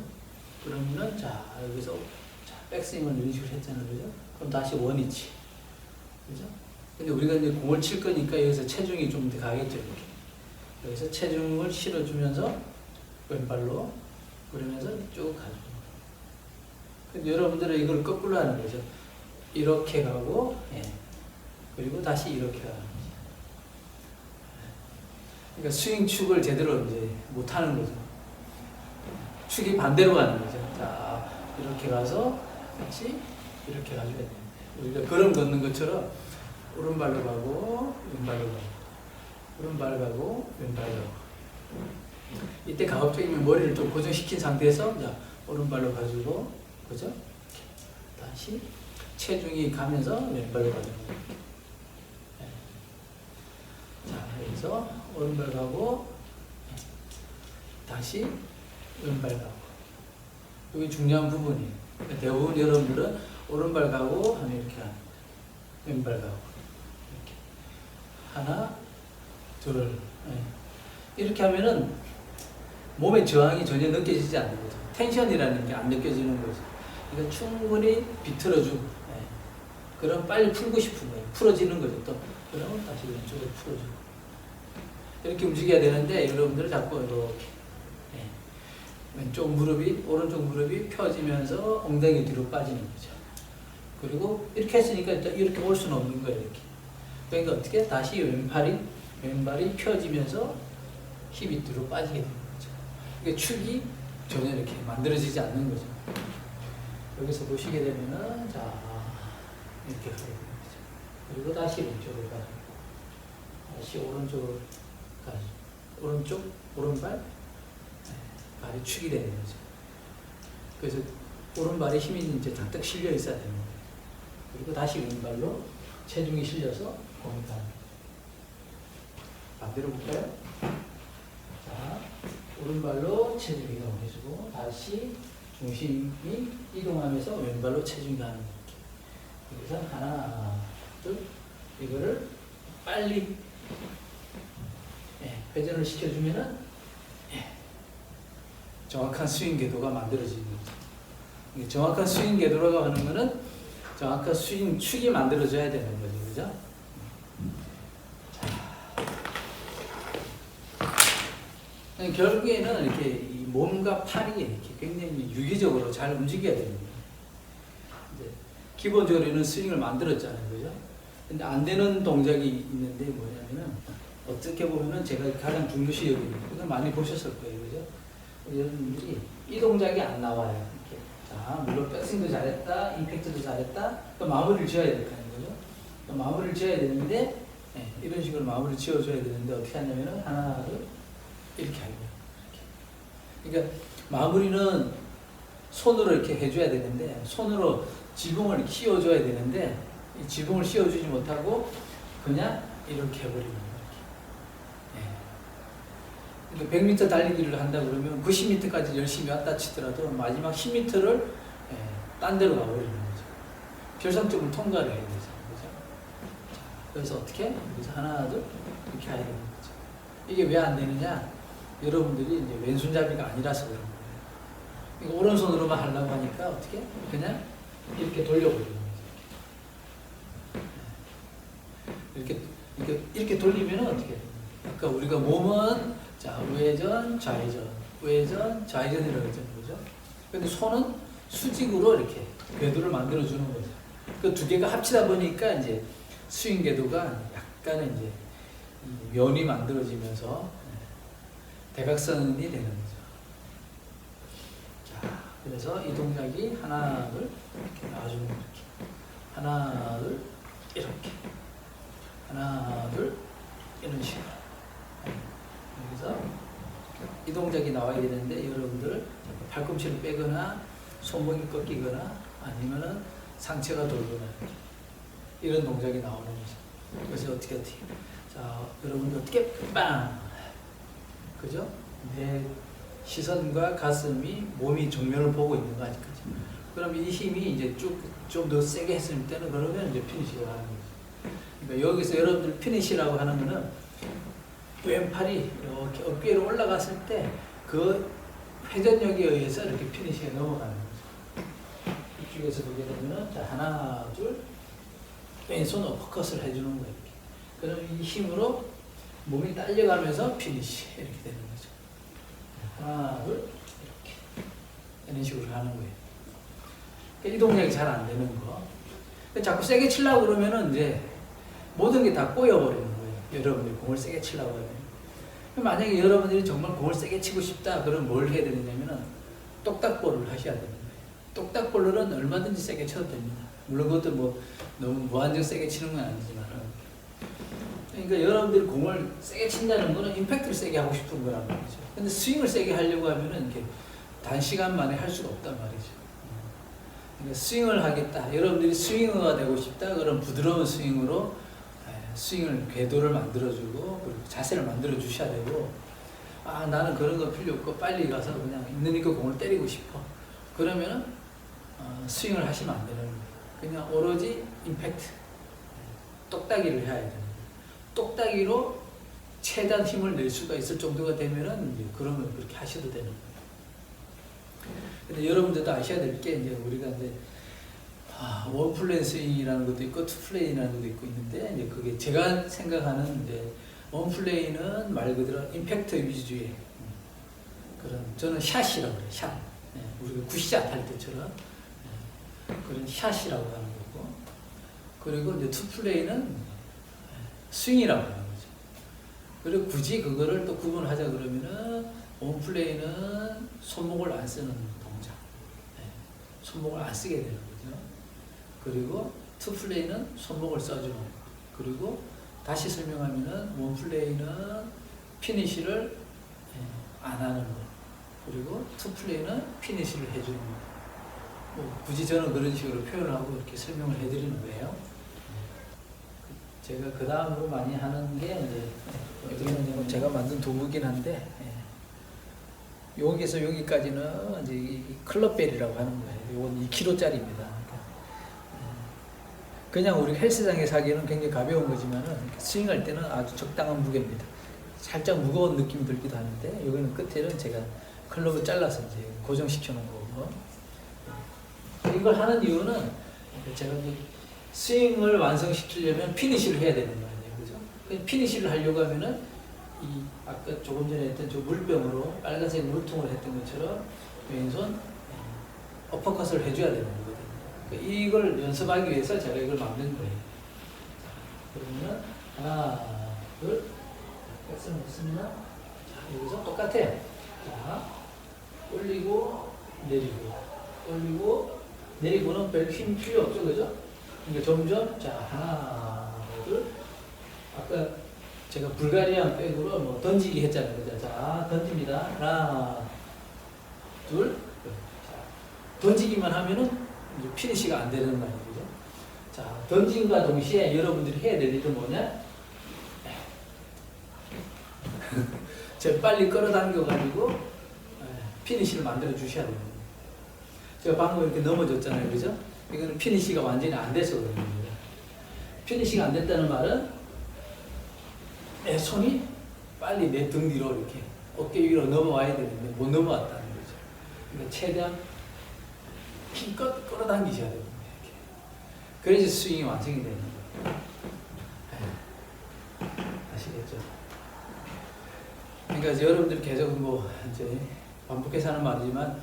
그러면은, 자, 여기서, 자, 백스윙을 이런 식으로 했잖아요. 그죠? 그럼 다시 원위치. 그죠? 근데 우리가 이제 공을 칠 거니까 여기서 체중이 좀 더 가겠죠. 이렇게. 여기서 체중을 실어주면서 왼발로 그러면서 쭉 가죠. 근데 여러분들은 이걸 거꾸로 하는 거죠. 이렇게 가고, 그리고 다시 이렇게 가는 거죠. 그러니까 스윙 축을 제대로 이제 못 하는 거죠. 축이 반대로 가는 거죠. 자, 이렇게 가서 다시 이렇게 가줘야 됩니다. 우리가 걸음 걷는 것처럼 오른발로 가고 왼발로 가고 오른발 가고 왼발 가고. 이때 가급적이면 머리를 좀 고정시킨 상태에서 자, 오른발로 가지고 그죠? 다시 체중이 가면서 왼발로 가지고. 자, 여기서 오른발 가고 다시 왼발 가고. 이게 중요한 부분이에요. 대부분 여러분들은 오른발 가고 하면 이렇게 하는 거예요. 왼발 가고 이렇게 하나, 둘. 이렇게 하면은 몸의 저항이 전혀 느껴지지 않는 거죠. 텐션이라는 게 안 느껴지는 거죠. 그러니까 충분히 비틀어주고, 그럼 빨리 풀고 싶은 거예요. 풀어지는 거죠. 또 그러면 다시 왼쪽으로 풀어주고 이렇게 움직여야 되는데 여러분들은 자꾸 이렇게 왼쪽 무릎이 오른쪽 무릎이 펴지면서 엉덩이 뒤로 빠지는 거죠. 그리고 이렇게 했으니까 이렇게 올 수는 없는 거예요. 이렇게. 그러니까 어떻게 다시 왼발이 펴지면서 힙이 뒤로 빠지게 되는 거죠. 그러니까 축이 전혀 이렇게 만들어지지 않는 거죠. 여기서 보시게 되면은 자 이렇게 가게 되는 거죠. 그리고 다시 왼쪽으로 가죠. 다시 오른쪽으로 가죠. 오른쪽 오른발 발이 축이 되는 거죠. 그래서 오른발에 힘이 이제 잔뜩 실려 있어야 되는 거예요. 그리고 다시 왼발로 체중이 실려서 공이 가는 거예요. 반대로 볼까요? 자, 오른발로 체중 이동해주고 다시 중심이 이동하면서 왼발로 체중이 가는 거예요. 그래서 하나, 둘, 이거를 빨리 회전을 시켜주면은 정확한 스윙 궤도가 만들어지는 거죠. 정확한 스윙 궤도라고 하는 거는 정확한 스윙 축이 만들어져야 되는 거죠. 그죠? 자. 결국에는 이렇게 이 몸과 팔이 이렇게 굉장히 유기적으로 잘 움직여야 됩니다. 이제 기본적으로 이런 스윙을 만들었잖아요. 그죠? 근데 안 되는 동작이 있는데 뭐냐면은 어떻게 보면은 제가 가장 중요시 여기는 이건 많이 보셨을 거예요. 그죠? 여러분들이 이 동작이 안 나와요. 이렇게. 자, 물론 백스윙도 잘했다, 임팩트도 잘했다. 그 마무리를 지어야 될 거 아니에요. 그죠? 그 마무리를 지어야 되는데 이런 식으로 마무리 지어줘야 되는데 어떻게 하냐면은 하나를 이렇게 하고요. 이렇게. 그러니까 마무리는 손으로 이렇게 해줘야 되는데 손으로 지붕을 씌워줘야 되는데 이 지붕을 씌워주지 못하고 그냥 이렇게 해버리는 거예요. 그러니까 100m 달리기를 한다 그러면 90m까지 열심히 왔다 치더라도 마지막 10m를 딴 데로 가버리는 거죠. 결승점을 통과를 해야 되죠. 그죠? 그래서 어떻게? 그래서 하나, 둘 이렇게 해야 되는 거죠. 이게 왜 안 되느냐? 여러분들이 이제 왼손잡이가 아니라서 그런 거예요. 그러니까 오른손으로만 하려고 하니까 어떻게? 그냥 이렇게 돌려버리는 거죠. 이렇게 돌리면 어떻게? 아까 우리가 몸은 자 우회전, 좌회전, 우회전, 좌회전이라고 했잖아요, 그죠? 근데 손은 수직으로 이렇게 궤도를 만들어 주는 거죠. 그 두 개가 합치다 보니까 이제 스윙 궤도가 약간의 이제 면이 만들어지면서 대각선이 되는 거죠. 자, 그래서 이 동작이 하나를 이렇게 놔주는 거 이렇게 하나를 이렇게 하나를 이런 식으로 여기서 이 동작이 나와야 되는데 여러분들 팔꿈치를 빼거나 손목이 꺾이거나 아니면은 상체가 돌거나 이런 동작이 나오는 거죠. 그래서 어떻게 자 여러분들 어떻게 빵 그죠? 내 시선과 가슴이 몸이 정면을 보고 있는 거 아직까지. 그럼 이 힘이 이제 쭉 좀 더 세게 했을 때는 그러면 이제 피니시를 하는 거죠. 그러니까 여기서 여러분들 피니시라고 하는 거는 왼팔이 이렇게 어깨로 올라갔을 때 그 회전력에 의해서 이렇게 피니시에 넘어가는 거죠. 이쪽에서 보게 되면은 자 하나 둘 왼손 어퍼컷을 해주는 거예요. 이렇게. 그럼 이 힘으로 몸이 딸려가면서 피니시 이렇게 되는 거죠. 하나 둘 이렇게 이런 식으로 하는 거예요. 이 동작이 잘 안 되는 거. 자꾸 세게 치려고 그러면은 이제 모든 게 다 꼬여버리는 거예요. 여러분들이 공을 세게 치려고 하면. 만약에 여러분들이 정말 공을 세게 치고 싶다 그럼 뭘 해야 되느냐면은 똑딱볼을 하셔야 되는 거예요. 똑딱볼로는 얼마든지 세게 쳐도 됩니다. 물론 그것도 뭐 너무 무한정 세게 치는 건 아니지만 그러니까 여러분들이 공을 세게 친다는 거는 임팩트를 세게 하고 싶은 거란 말이죠. 근데 스윙을 세게 하려고 하면은 이렇게 단시간 만에 할 수가 없단 말이죠. 그러니까 스윙을 하겠다. 여러분들이 스윙어가 되고 싶다. 그럼 부드러운 스윙으로 스윙을 궤도를 만들어주고 그리고 자세를 만들어 주셔야 되고 아 나는 그런 거 필요 없고 빨리 가서 그냥 있는 힘껏 공을 때리고 싶어. 그러면은 스윙을 하시면 안 되는 거예요. 그냥 오로지 임팩트 똑딱이를 해야 돼요. 똑딱이로 최대한 힘을 낼 수가 있을 정도가 되면은 이제 그러면 그렇게 하셔도 되는 거예요. 근데 여러분들도 아셔야 될 게 이제 우리가 이제 원 플레이 스윙이라는 것도 있고 투 플레이라는 것도 있고 있는데 이제 그게 제가 생각하는 이제 원 플레이는 말 그대로 임팩트 위주의 그런 저는 샷이라고 그래요. 샷. 우리가 굿샷 할 때처럼 그런 샷이라고 하는 거고 그리고 이제 투 플레이는 스윙이라고 하는 거죠. 그리고 굳이 그거를 또 구분하자 그러면은 원 플레이는 손목을 안 쓰는 동작, 손목을 안 쓰게 되는 거죠. 그리고 투 플레이는 손목을 써주는 거. 그리고 다시 설명하면은 원 플레이는 피니시를 안 하는 거. 그리고 투 플레이는 피니시를 해주는 거. 뭐 굳이 저는 그런 식으로 표현을 하고 이렇게 설명을 해드리는 거예요. 제가 그 다음으로 많이 하는 게 이제 어떻게 제가 만든 도구긴 한데 여기서 여기까지는 이제 이 클럽벨이라고 하는 거예요. 이건 2kg짜리입니다. 그냥 우리 헬스장에서 하기에는 굉장히 가벼운 거지만은 스윙할 때는 아주 적당한 무게입니다. 살짝 무거운 느낌이 들기도 하는데 여기는 끝에는 제가 클럽을 잘라서 이제 고정시켜 놓은 거고 이걸 하는 이유는 제가 이제 스윙을 완성시키려면 피니시를 해야 되는 거 아니에요, 그죠? 피니시를 하려고 하면은 이 아까 조금 전에 했던 저 물병으로 빨간색 물통을 했던 것처럼 왼손 어퍼컷을 해줘야 되는 거거든요. 이걸 연습하기 위해서 제가 이걸 만든 거예요. 그러면 하나, 둘, 백스 놓습니다. 자, 여기서 똑같아요. 자, 올리고, 내리고, 올리고, 내리고는 별 힘 필요 없죠, 그죠? 그러니까 점점, 자, 하나, 둘, 아까 제가 불가리안 백으로 뭐 던지기 했잖아요, 그죠? 자, 던집니다. 하나, 둘, 자, 던지기만 하면은 이제 피니시가 안 되는 거 아니에요, 그죠? 자, 던짐과 동시에 여러분들이 해야 될 일은 뭐냐? 제가 빨리 끌어당겨가지고 피니시를 만들어 주셔야 됩니다. 제가 방금 이렇게 넘어졌잖아요, 그죠? 이거는 피니시가 완전히 안 돼서 그런 겁니다. 피니시가 안 됐다는 말은 내 손이 빨리 내 등 뒤로 이렇게 어깨 위로 넘어와야 되는데 못 넘어왔다는 거죠. 그러니까 최대한 힘껏 끌어당기셔야 됩니다. 이렇게. 그래야지 스윙이 완성이 되는 거예요. 아시겠죠? 그러니까 여러분들 계속 뭐 이제 반복해서 하는 말이지만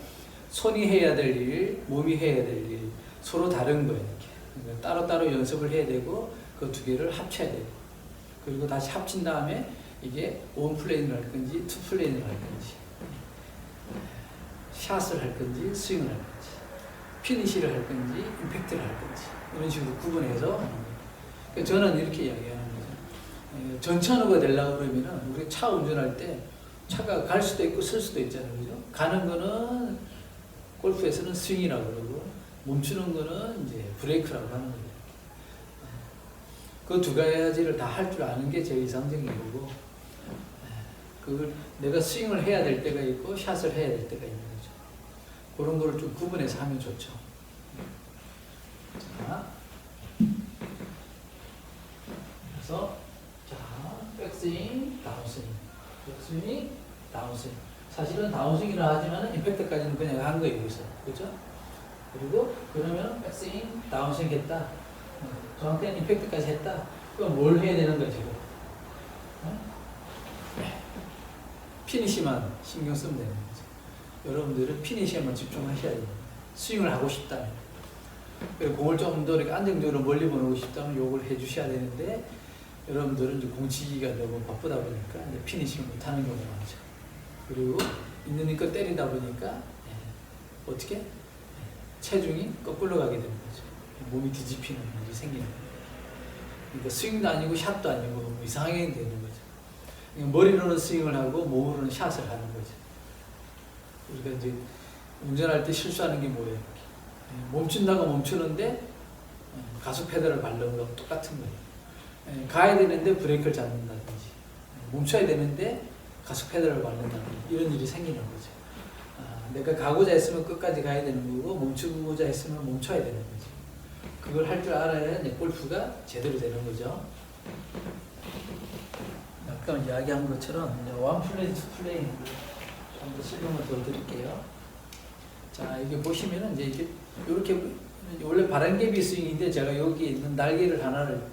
손이 해야 될 일, 몸이 해야 될 일 서로 다른 거예요. 이렇게. 그러니까 따로따로 연습을 해야 되고 그 두 개를 합쳐야 되고 그리고 다시 합친 다음에 이게 원 플레이를 할 건지 투 플레이를 할 건지 샷을 할 건지 스윙을 할 건지 피니시를 할 건지 임팩트를 할 건지 이런 식으로 구분해서 저는 이렇게 이야기하는 거죠. 전천후가 되려고 그러면 우리 차 운전할 때 차가 갈 수도 있고 설 수도 있잖아요, 그죠? 가는 거는 골프에서는 스윙이라고 그러고 멈추는 거는 이제 브레이크라고 하는 거예요. 그 두 가지를 다 할 줄 아는 게 제일 이상적인 거고, 그걸 내가 스윙을 해야 될 때가 있고 샷을 해야 될 때가 있는 거죠. 그런 거를 좀 구분해서 하면 좋죠. 자, 그래서 자, 백스윙, 다운스윙, 백스윙, 다운스윙. 사실은 다운스윙이라 하지만 임팩트까지는 그냥 한 거예요, 여기서. 그죠? 그리고 그러면 백스윙, 다운스윙 했다. 저한테는 임팩트까지 했다. 그럼 뭘 해야 되는 거지? 피니시만 신경 쓰면 되는 거죠. 여러분들은 피니시에만 집중하셔야 됩니다. 스윙을 하고 싶다면. 그리고 공을 좀 더 이렇게 안정적으로 멀리 보내고 싶다면 요걸 해주셔야 되는데, 여러분들은 이제 공 치기가 너무 바쁘다 보니까 이제 피니싱을 못하는 경우가 많죠. 그리고 있는 힘껏 때리다 보니까 어떻게? 체중이 거꾸로 가게 되는 거죠. 몸이 뒤집히는 일이 생기는 거예요. 그러니까 스윙도 아니고 샷도 아니고 너무 이상하게 되는 거죠. 그러니까 머리로는 스윙을 하고 몸으로는 샷을 하는 거죠. 우리가 이제 운전할 때 실수하는 게 뭐예요? 멈춘다고 멈추는데 가속 페달을 밟는 거랑 똑같은 거예요. 가야 되는데 브레이크를 잡는다든지 멈춰야 되는데 가속 페달을 밟는다든지 이런 일이 생기는 거죠. 내가 가고자 했으면 끝까지 가야 되는 거고 멈추고자 했으면 멈춰야 되는 거죠. 그걸 할 줄 알아야 이제 골프가 제대로 되는 거죠. 아까 이야기한 것처럼 이제 원 플레이, 투 플레이 좀 더 설명을 더 드릴게요. 자, 이게 보시면은 이제 이게 이렇게 원래 바람개비 스윙인데 제가 여기 있는 날개를 하나를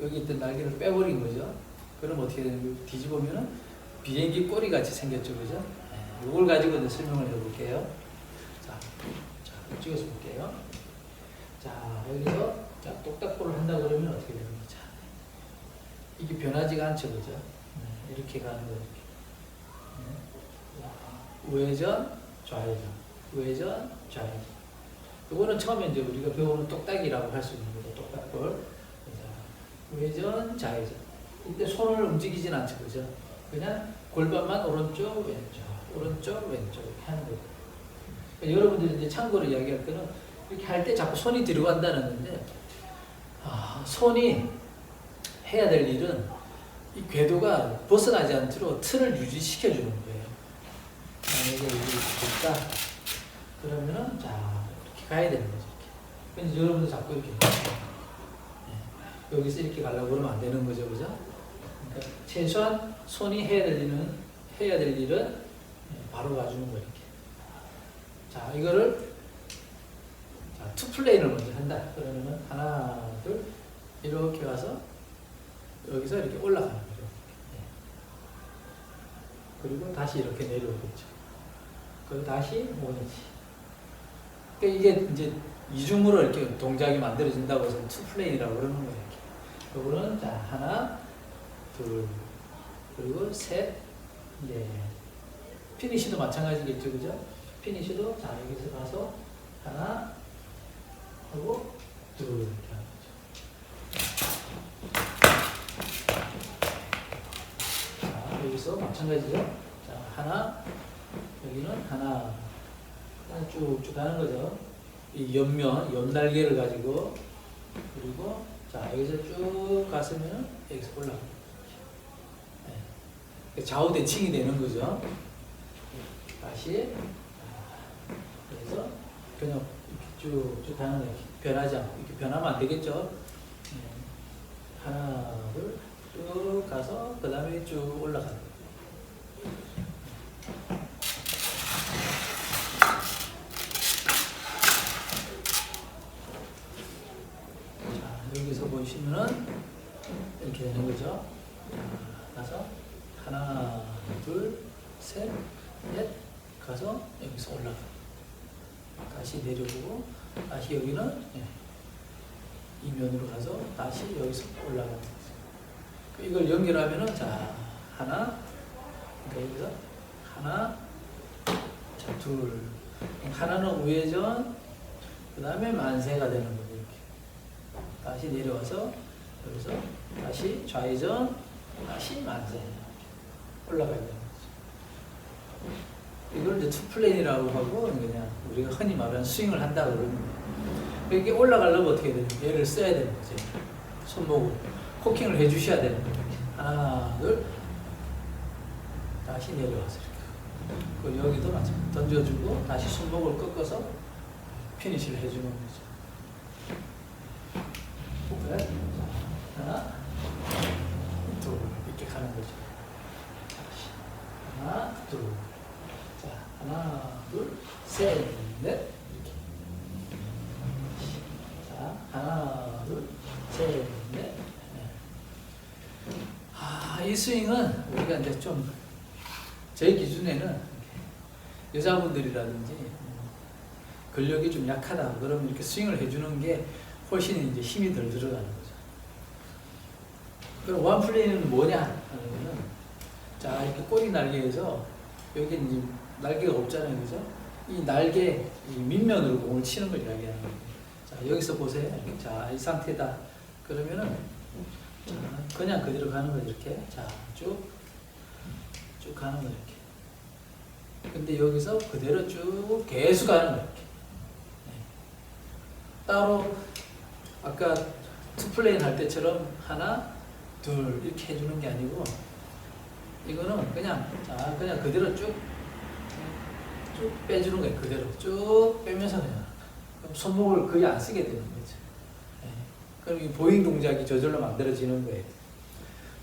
여기 있던 날개를 빼버린 거죠. 그럼 어떻게 되는 거예요? 뒤집으면은 비행기 꼬리 같이 생겼죠, 그죠? 이걸 가지고 이제 설명을 해볼게요. 자, 이쪽에서 볼게요. 자, 여기서 자, 똑딱볼을 한다 그러면 어떻게 되는 거죠? 이게 변하지가 않죠, 그죠? 이렇게 가는 거죠. 우회전, 좌회전, 우회전, 좌회전. 이거는 처음에 이제 우리가 배우는 똑딱이라고 할 수 있는 거죠, 똑딱볼. 우회전, 좌회전. 이때 손을 움직이진 않죠, 그죠? 그냥 골반만 오른쪽, 왼쪽, 오른쪽, 왼쪽 이렇게 하는 거예요. 그러니까 여러분들이 이제 참고로 이야기할 거는 이렇게 할 때 자꾸 손이 뒤로 간다는 건데, 손이 해야 될 일은 이 궤도가 벗어나지 않도록 틀을 유지시켜 주는 거예요. 만약에 여기 있다 그러면은 자 이렇게 가야 되는 거죠. 이렇게. 그래서 여러분도 자꾸 이렇게 여기서 이렇게 가려고 그러면 안 되는 거죠, 그죠? 그러니까 최소한 손이 해야 될 일은 바로 가주는 거 이렇게. 자, 이거를 자, 투 플레이를 먼저 한다. 그러면은 하나, 둘 이렇게 가서 여기서 이렇게 올라가는 거죠. 그리고 다시 이렇게 내려오겠죠. 그리고 다시 오는지. 그러니까 이게 이제 이중으로 이렇게 동작이 만들어진다고 해서 투 플레인이라고 그러는 거예요. 요거는 자 하나, 둘, 그리고 셋, 피니시도 마찬가지겠죠, 그죠? 피니시도 자 여기서 가서 하나 하고 둘 이렇게 하는 거죠. 자 여기서 마찬가지죠. 자 하나, 여기는 하나 쭉쭉 가는 거죠. 이 옆면, 옆날개를 가지고 그리고 자 여기서 쭉 갔으면 여기서 올라가는 거죠. 네. 좌우 대칭이 되는 거죠. 다시 그래서 그냥 이렇게 쭉 가는 거예요. 변하지 않고 이렇게 변하면 안 되겠죠. 하나, 둘, 쭉 가서 그 다음에 쭉 올라가는 거예요. 여기서 보시면은 이렇게 되는 거죠. 가서 하나, 둘, 셋, 넷 가서 여기서 올라가. 다시 내려보고 다시 여기는 이 면으로 가서 다시 여기서 올라가는 거죠. 이걸 연결하면은 자 하나, 그러니까 여기서 하나, 자 둘, 하나는 우회전, 그 다음에 만세가 되는 거죠. 다시 내려와서 여기서 다시 좌회전, 다시 만세 올라가야 되는 거죠. 이걸 이제 투플레인이라고 하고 그냥 우리가 흔히 말하는 스윙을 한다 그러는 거예요. 이게 올라가려면 어떻게 되는 거예요? 얘를 써야 되는 거죠. 손목을 코킹을 해주셔야 되는 거예요. 하나, 둘, 다시 내려와서 이렇게. 그리고 여기도 마찬가지 던져주고 다시 손목을 꺾어서 피니시를 해주는 거죠. 하나, 둘 이렇게 가는 거죠. 하나, 둘, 자 하나, 둘, 셋, 넷 이렇게. 자 하나, 둘, 셋, 넷. 이 스윙은 우리가 이제 좀 제 기준에는 여자분들이라든지 근력이 좀 약하다 그러면 이렇게 스윙을 해주는 게 훨씬 이제 힘이 덜 들어가는 거죠. 그럼 원 플레이는 뭐냐 하면은 자 이렇게 꼬리 날개에서 여기는 이제 날개가 없잖아요, 그죠? 이 날개 이 밑면으로 공을 치는 걸 이야기하는 거예요. 자 여기서 보세요. 자 이 상태다. 그러면은 자, 그냥 그대로 가는 거죠. 이렇게 쭉 가는 거 이렇게. 근데 여기서 그대로 쭉 계속 가는 거 이렇게. 따로 아까 투플레인 할 때처럼 하나, 둘 이렇게 해주는 게 아니고 이거는 그냥 그냥 그대로 쭉 빼주는 거예요. 그대로 쭉 빼면서 그냥 그럼 손목을 거의 안 쓰게 되는 거죠. 그럼 이 보잉 동작이 저절로 만들어지는 거예요.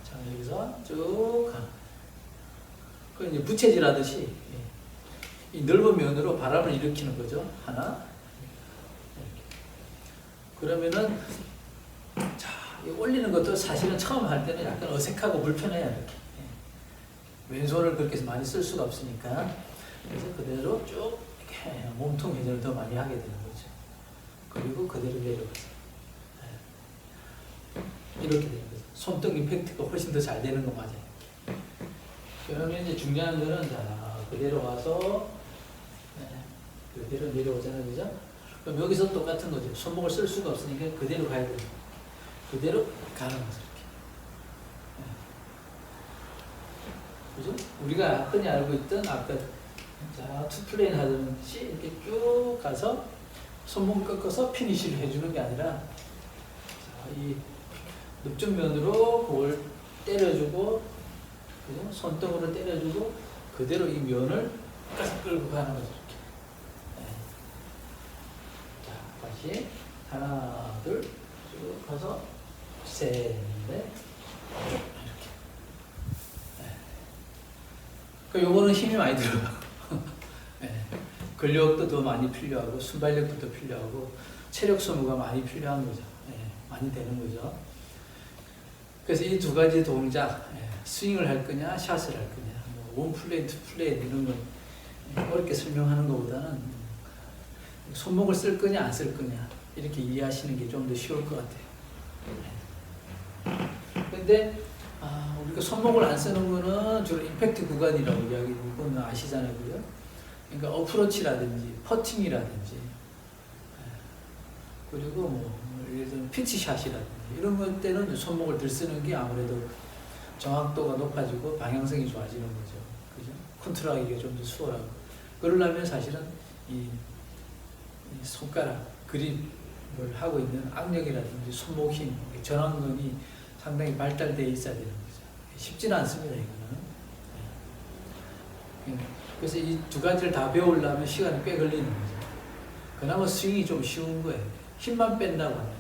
자 여기서 쭉 가. 그 이제 부채질 하듯이 이 넓은 면으로 바람을 일으키는 거죠. 하나. 그러면은 자 올리는 것도 사실은 처음 할 때는 약간 어색하고 불편해요. 이렇게 왼손을 그렇게 많이 쓸 수가 없으니까 그래서 그대로 쭉 이렇게 몸통 회전을 더 많이 하게 되는 거죠. 그리고 그대로 내려가서 이렇게 되는 거죠. 손등 임팩트가 훨씬 더 잘 되는 거 맞아요. 그러면 이제 중요한 거는 자 그대로 와서 그대로 내려오잖아요, 그죠? 그럼 여기서 똑같은 거죠. 손목을 쓸 수가 없으니까 그대로 가야 돼요. 그대로 가는 거죠. 이렇게. 그죠? 우리가 흔히 알고 있던 아까 자 투플레인 하듯이 이렇게 쭉 가서 손목을 꺾어서 피니시를 해주는 게 아니라 자, 이 늪쪽면으로 볼 때려주고 그죠? 손등으로 때려주고 그대로 이 면을 끝까지 끌고 가는 거죠. 다시 하나, 둘, 쭉 가서 셋, 넷, 이렇게. 그 요거는 힘이 많이 들어요. 근력도 더 많이 필요하고 순발력도 더 필요하고 체력 소모가 많이 필요한 거죠. 많이 되는 거죠. 그래서 이 두 가지 동작, 스윙을 할 거냐, 샷을 할 거냐, 원 플레이, 투 플레이 이런 건 어렵게 설명하는 것보다는 손목을 쓸 거냐 안 쓸 거냐 이렇게 이해하시는 게 좀 더 쉬울 것 같아요. 근데 우리가 손목을 안 쓰는 거는 주로 임팩트 구간이라고 이야기는 아시잖아요. 그죠? 그러니까 어프로치라든지 퍼팅이라든지 그리고 뭐 예를 들면 피치샷이라든지 이런 것 때는 손목을 들 쓰는 게 아무래도 정확도가 높아지고 방향성이 좋아지는 거죠. 그죠? 컨트롤하기가 좀 더 수월하고 그러려면 사실은 이 손가락 그립을 하고 있는 악력이라든지 손목 힘, 전완근이 상당히 발달되어 있어야 되는 거죠. 쉽지는 않습니다, 이거는. 그래서 이 두 가지를 다 배우려면 시간이 꽤 걸리는 거죠. 그나마 스윙이 좀 쉬운 거예요. 힘만 뺀다고 하면.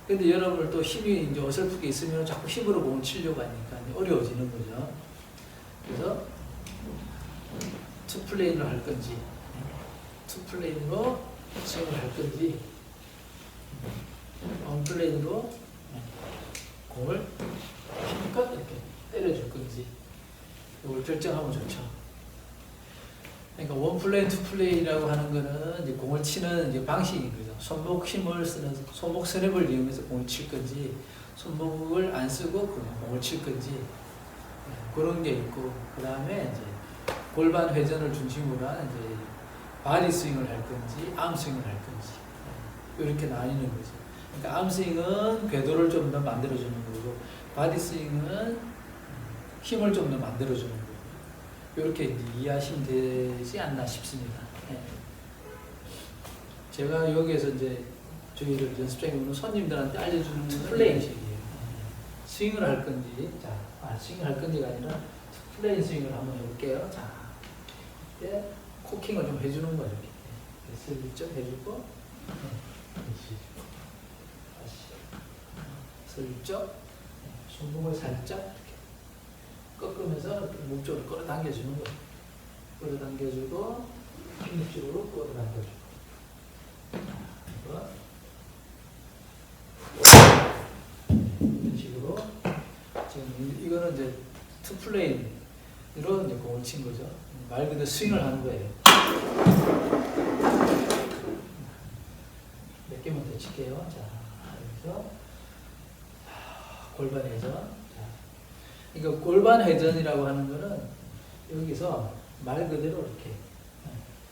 근데 여러분 또 힘이 이제 어설프게 있으면 자꾸 힘으로 공을 치려고 하니까 어려워지는 거죠. 그래서 투플레인으로 할 건지, 투플레인으로 스윙을 할 건지, 원플레인으로 공을 힘껏 이렇게 때려줄 건지 이걸 결정하면 좋죠. 그러니까 원플레인, 투플레인이라고 하는 거는 이제 공을 치는 이제 방식인 거죠. 손목 힘을 쓰는 손목 스냅을 이용해서 공을 칠 건지, 손목을 안 쓰고 공을 칠 건지 그런 게 있고, 그 다음에 이제 골반 회전을 중심으로 하는 이제 바디 스윙을 할 건지, 암 스윙을 할 건지 이렇게 나뉘는 거죠. 그러니까 암 스윙은 궤도를 좀 더 만들어주는 거고, 바디 스윙은 힘을 좀 더 만들어주는 거고, 이렇게 이해하시면 되지 않나 싶습니다. 네. 제가 여기에서 이제 저희들 연습장에 오는 손님들한테 알려주는 건 플레잉식이에요. 스윙을 할 건지, 스윙을 할 건지가 아니라 플레인 스윙을 한번 해볼게요. 자, 이때 코킹을 좀 해주는 거죠. 슬쩍 해주고, 슬쩍, 손목을 살짝 이렇게 꺾으면서 목 쪽으로 끌어당겨주는 거예요. 끌어당겨주고, 핀 쪽으로 끌어당겨주고. 이런 식으로. 지금 이거는 이제 투플레인으로 이제 공을 친 거죠. 말 그대로 스윙을 하는 거예요. 몇 개만 더 칠게요. 자, 여기서 골반 회전. 그러니까 골반 회전이라고 하는 거는 여기서 말 그대로 이렇게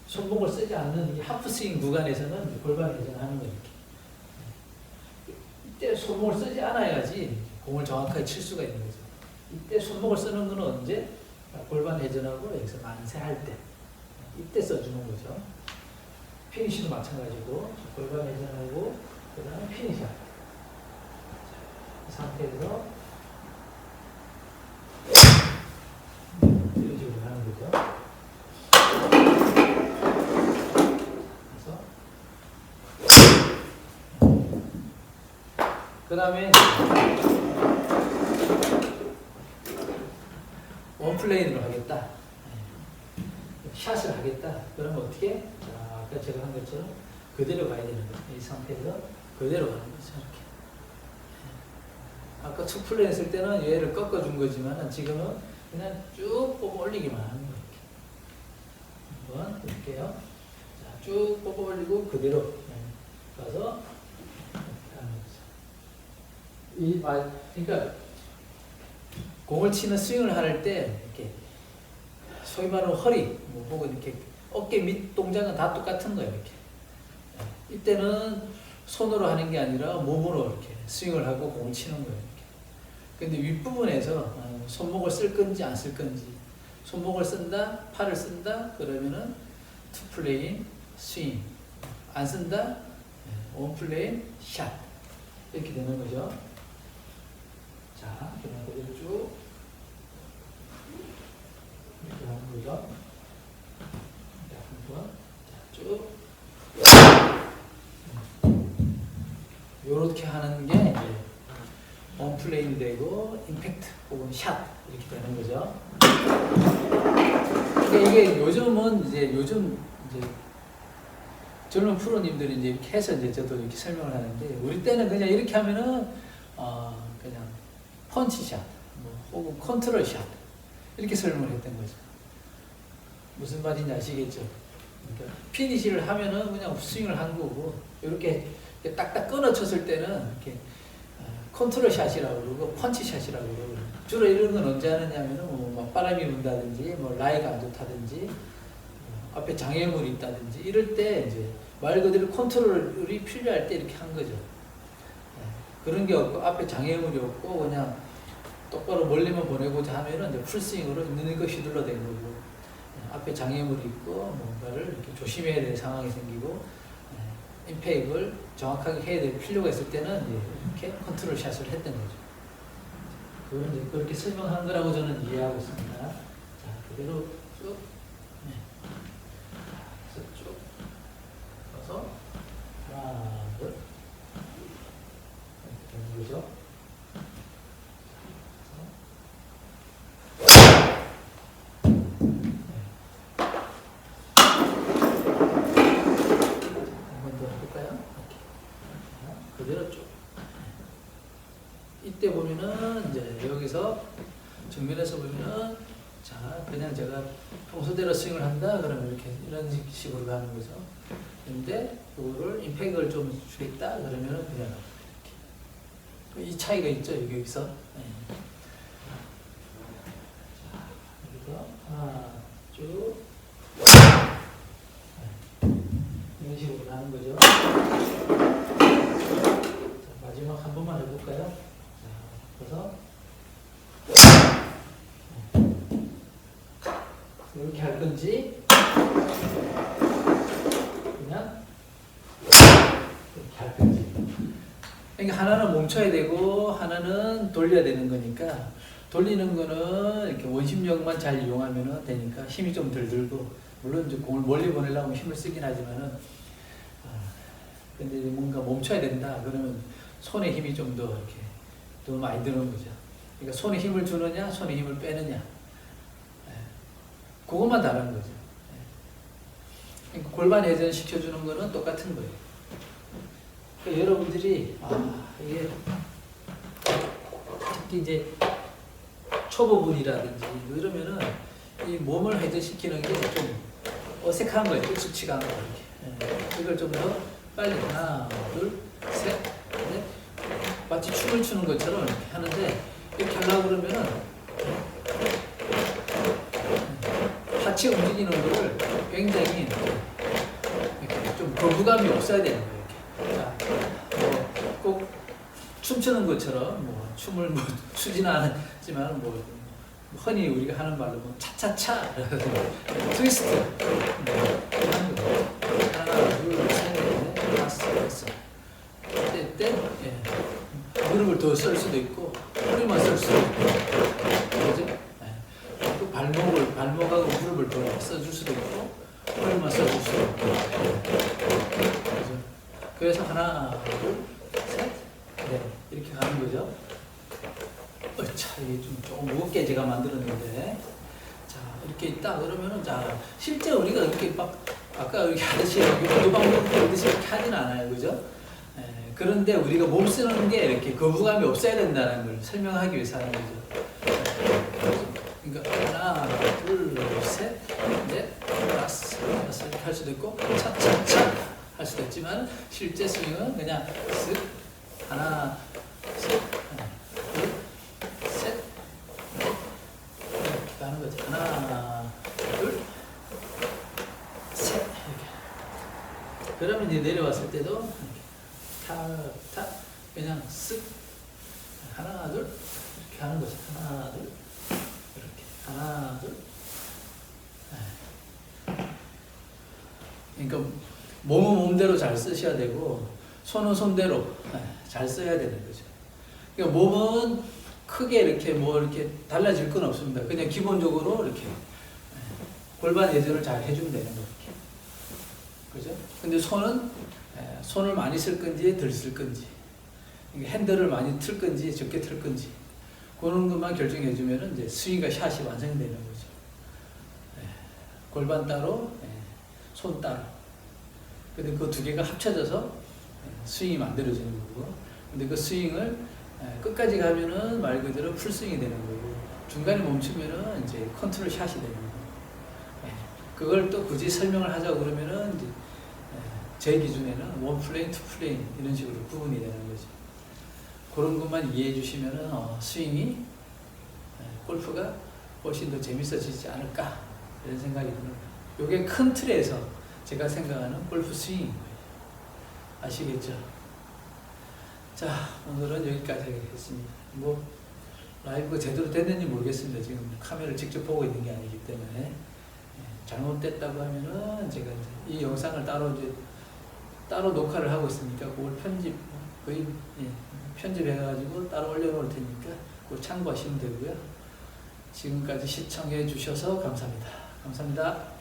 손목을 쓰지 않는 이 하프 스윙 구간에서는 골반 회전하는 거예요. 이때 손목을 쓰지 않아야지 공을 정확하게 칠 수가 있는 거죠. 이때 손목을 쓰는 거는 언제? 골반 회전하고 여기서 만세할 때 이때 써주는 거죠. 피니시도 마찬가지고 골반 회전하고 그 다음에 피니시. 이 상태에서 이런 식으로 하는 거죠. 그 다음에 원플레인으로 하겠다. 샷을 하겠다. 그러면 어떻게? 자, 아까 제가 한 것처럼 그대로 가야 되는 거예요. 이 상태에서 그대로 가는 거죠. 이렇게. 아까 투플레인 했을 때는 얘를 꺾어준 거지만 지금은 그냥 쭉 뽑아 올리기만 하는 거예요. 한번 볼게요. 자, 쭉 뽑아 올리고 그대로 가서 그러니까 공을 치는 스윙을 할 때 이렇게 소위 말하는 허리 혹은 이렇게 어깨 밑 동작은 다 똑같은 거예요. 이렇게 이때는 손으로 하는 게 아니라 몸으로 이렇게 스윙을 하고 공을 치는 거예요. 이렇게. 근데 윗부분에서 손목을 쓸 건지 안 쓸 건지, 손목을 쓴다, 팔을 쓴다 그러면은 투플레인 스윙, 안 쓴다 원플레인 샷 이렇게 되는 거죠. 자, 그냥 그대로 쭉 이렇게 하는 거죠. 자, 한번 쭉 요렇게 하는 게 이제 원플레인이 되고 임팩트 혹은 샷 이렇게 되는 거죠. 그러니까 이게 요즘은 이제 젊은 프로님들이 이제 이렇게 해서 이제 저도 이렇게 설명을 하는데, 우리 때는 그냥 이렇게 하면은 그냥 펀치샷, 혹은 컨트롤샷 이렇게 설명을 했던 거죠. 무슨 말인지 아시겠죠? 그러니까 피니시를 하면은 그냥 스윙을 한 거고, 이렇게 딱딱 끊어쳤을 때는 이렇게 컨트롤 샷이라고 그러고 펀치 샷이라고 그러고, 주로 이런 건 언제 하느냐면은 뭐 바람이 분다든지 뭐 라이가 안 좋다든지 앞에 장애물이 있다든지 이럴 때 이제 말 그대로 컨트롤이 필요할 때 이렇게 한 거죠. 그런 게 없고 앞에 장애물이 없고 그냥 똑바로 멀리만 보내고자 하면은 이제 풀스윙으로 있는 거 휘둘러댄 거고, 앞에 장애물이 있고 뭔가를 이렇게 조심해야 될 상황이 생기고 임팩을 정확하게 해야 될 필요가 있을 때는 이제 이렇게 컨트롤 샷을 했던 거죠. 그건 이제 그렇게 설명한 거라고 저는 이해하고 있습니다. 자, 그대로 쭉, 네. 그래서 쭉 가서 하나, 둘, 이렇게 되는 거죠. 그대로 쭉. 이때 보면은 이제 여기서 정면에서 보면은 자 그냥 제가 평소대로 스윙을 한다 그러면 이렇게 이런 식으로 가는 거죠. 근데 그거를 임팩을 좀 주겠다 그러면은 그냥 이렇게. 이 차이가 있죠 여기서. 네. 자 여기서 하나 쭉 이런 식으로 가는 거죠. 마지막 한 번만 해볼까요? 자, 그래서 이렇게 할 건지 그냥 이렇게 할 건지. 그러니까 하나는 멈춰야 되고 하나는 돌려야 되는 거니까, 돌리는 거는 이렇게 원심력만 잘 이용하면 되니까 힘이 좀 덜 들고, 물론 이제 공을 멀리 보내려면 힘을 쓰긴 하지만은, 근데 뭔가 멈춰야 된다 그러면 손에 힘이 좀 더 이렇게 더 많이 드는 거죠. 그러니까 손에 힘을 주느냐, 손에 힘을 빼느냐, 그것만 다른 거죠. 그러니까 골반 회전 시켜주는 거는 똑같은 거예요. 그러니까 여러분들이 이게 특히 이제 초보분이라든지 이러면은 이 몸을 회전시키는 게 좀 어색한 거예요. 익숙치가 않고 이렇게. 이걸 좀 더 빨리 하나, 둘, 셋, 넷. 마치 춤을 추는 것처럼 이렇게 하는데, 이렇게 하려고 그러면은 하체 움직이는 거를 굉장히 이렇게 좀 거부감이 없어야 되는 거예요. 이렇게. 자, 꼭 춤추는 것처럼 뭐 춤을 뭐 추지는 않지만 뭐 흔히 우리가 하는 말로 뭐 차차차 트위스트 하는 거. 하나, 둘, 셋, 넷, 다섯, 여섯. 이때 무릎을 더 쓸 수도 있고 허리만 쓸 수도 있고, 그죠? 또 발목하고 무릎을 더 써줄 수도 있고 허리만 써줄 수도 있고, 그죠? 그래서 하나, 둘, 셋, 넷 이렇게 가는 거죠. 자, 이게 좀 조금 무겁게 제가 만들었는데, 자 이렇게 있다 그러면은, 자 실제 우리가 이렇게 막 아까 이렇게 하듯이 유도방법 하듯이 이렇게 하진 않아요, 그죠? 그런데 우리가 몸 쓰는 게 이렇게 거부감이 없어야 된다는 걸 설명하기 위해서 하는 거죠. 그러니까 하나, 둘, 셋, 넷, 다섯, 여섯 이렇게 할 수도 있고 차차차 할 수도 있지만, 실제 스윙은 그냥 쓱 하나, 셋, 둘, 셋, 넷 이렇게 가는 거죠. 하나, 둘, 셋 이렇게. 그러면 이제 내려왔을 때도 탁탁 그냥 쓱 하나 둘 이렇게 하는 거죠. 하나 둘 이렇게 하나 둘. 그러니까 몸은 몸대로 잘 쓰셔야 되고 손은 손대로 잘 써야 되는 거죠. 그러니까 몸은 크게 이렇게 뭐 이렇게 달라질 건 없습니다. 그냥 기본적으로 이렇게 골반 예절을 잘 해주면 되는 거죠. 그죠? 근데 손을 많이 쓸 건지 덜 쓸 건지, 핸들을 많이 틀 건지 적게 틀 건지, 그런 것만 결정해 주면은 이제 스윙과 샷이 완성이 되는 거죠. 골반 따로, 손 따로. 근데 그 두 개가 합쳐져서 스윙이 만들어지는 거고, 근데 그 스윙을 끝까지 가면은 말 그대로 풀스윙이 되는 거고, 중간에 멈추면은 이제 컨트롤 샷이 되는 거고, 그걸 또 굳이 설명을 하자고 그러면은 이제 제 기준에는 원 플레인, 투 플레인 이런 식으로 구분이 되는 거죠. 그런 것만 이해해 주시면은 스윙이 골프가 훨씬 더 재밌어지지 않을까 이런 생각이 듭니다. 이게 큰 틀에서 제가 생각하는 골프 스윙인 거예요. 아시겠죠? 자, 오늘은 여기까지 하겠습니다. 뭐 라이브가 제대로 됐는지 모르겠습니다. 지금 카메라를 직접 보고 있는 게 아니기 때문에 잘못됐다고 하면은 제가 이제 이 영상을 따로 녹화를 하고 있으니까 그걸 거의 편집해가지고 따로 올려놓을 테니까 그걸 참고하시면 되고요. 지금까지 시청해 주셔서 감사합니다. 감사합니다.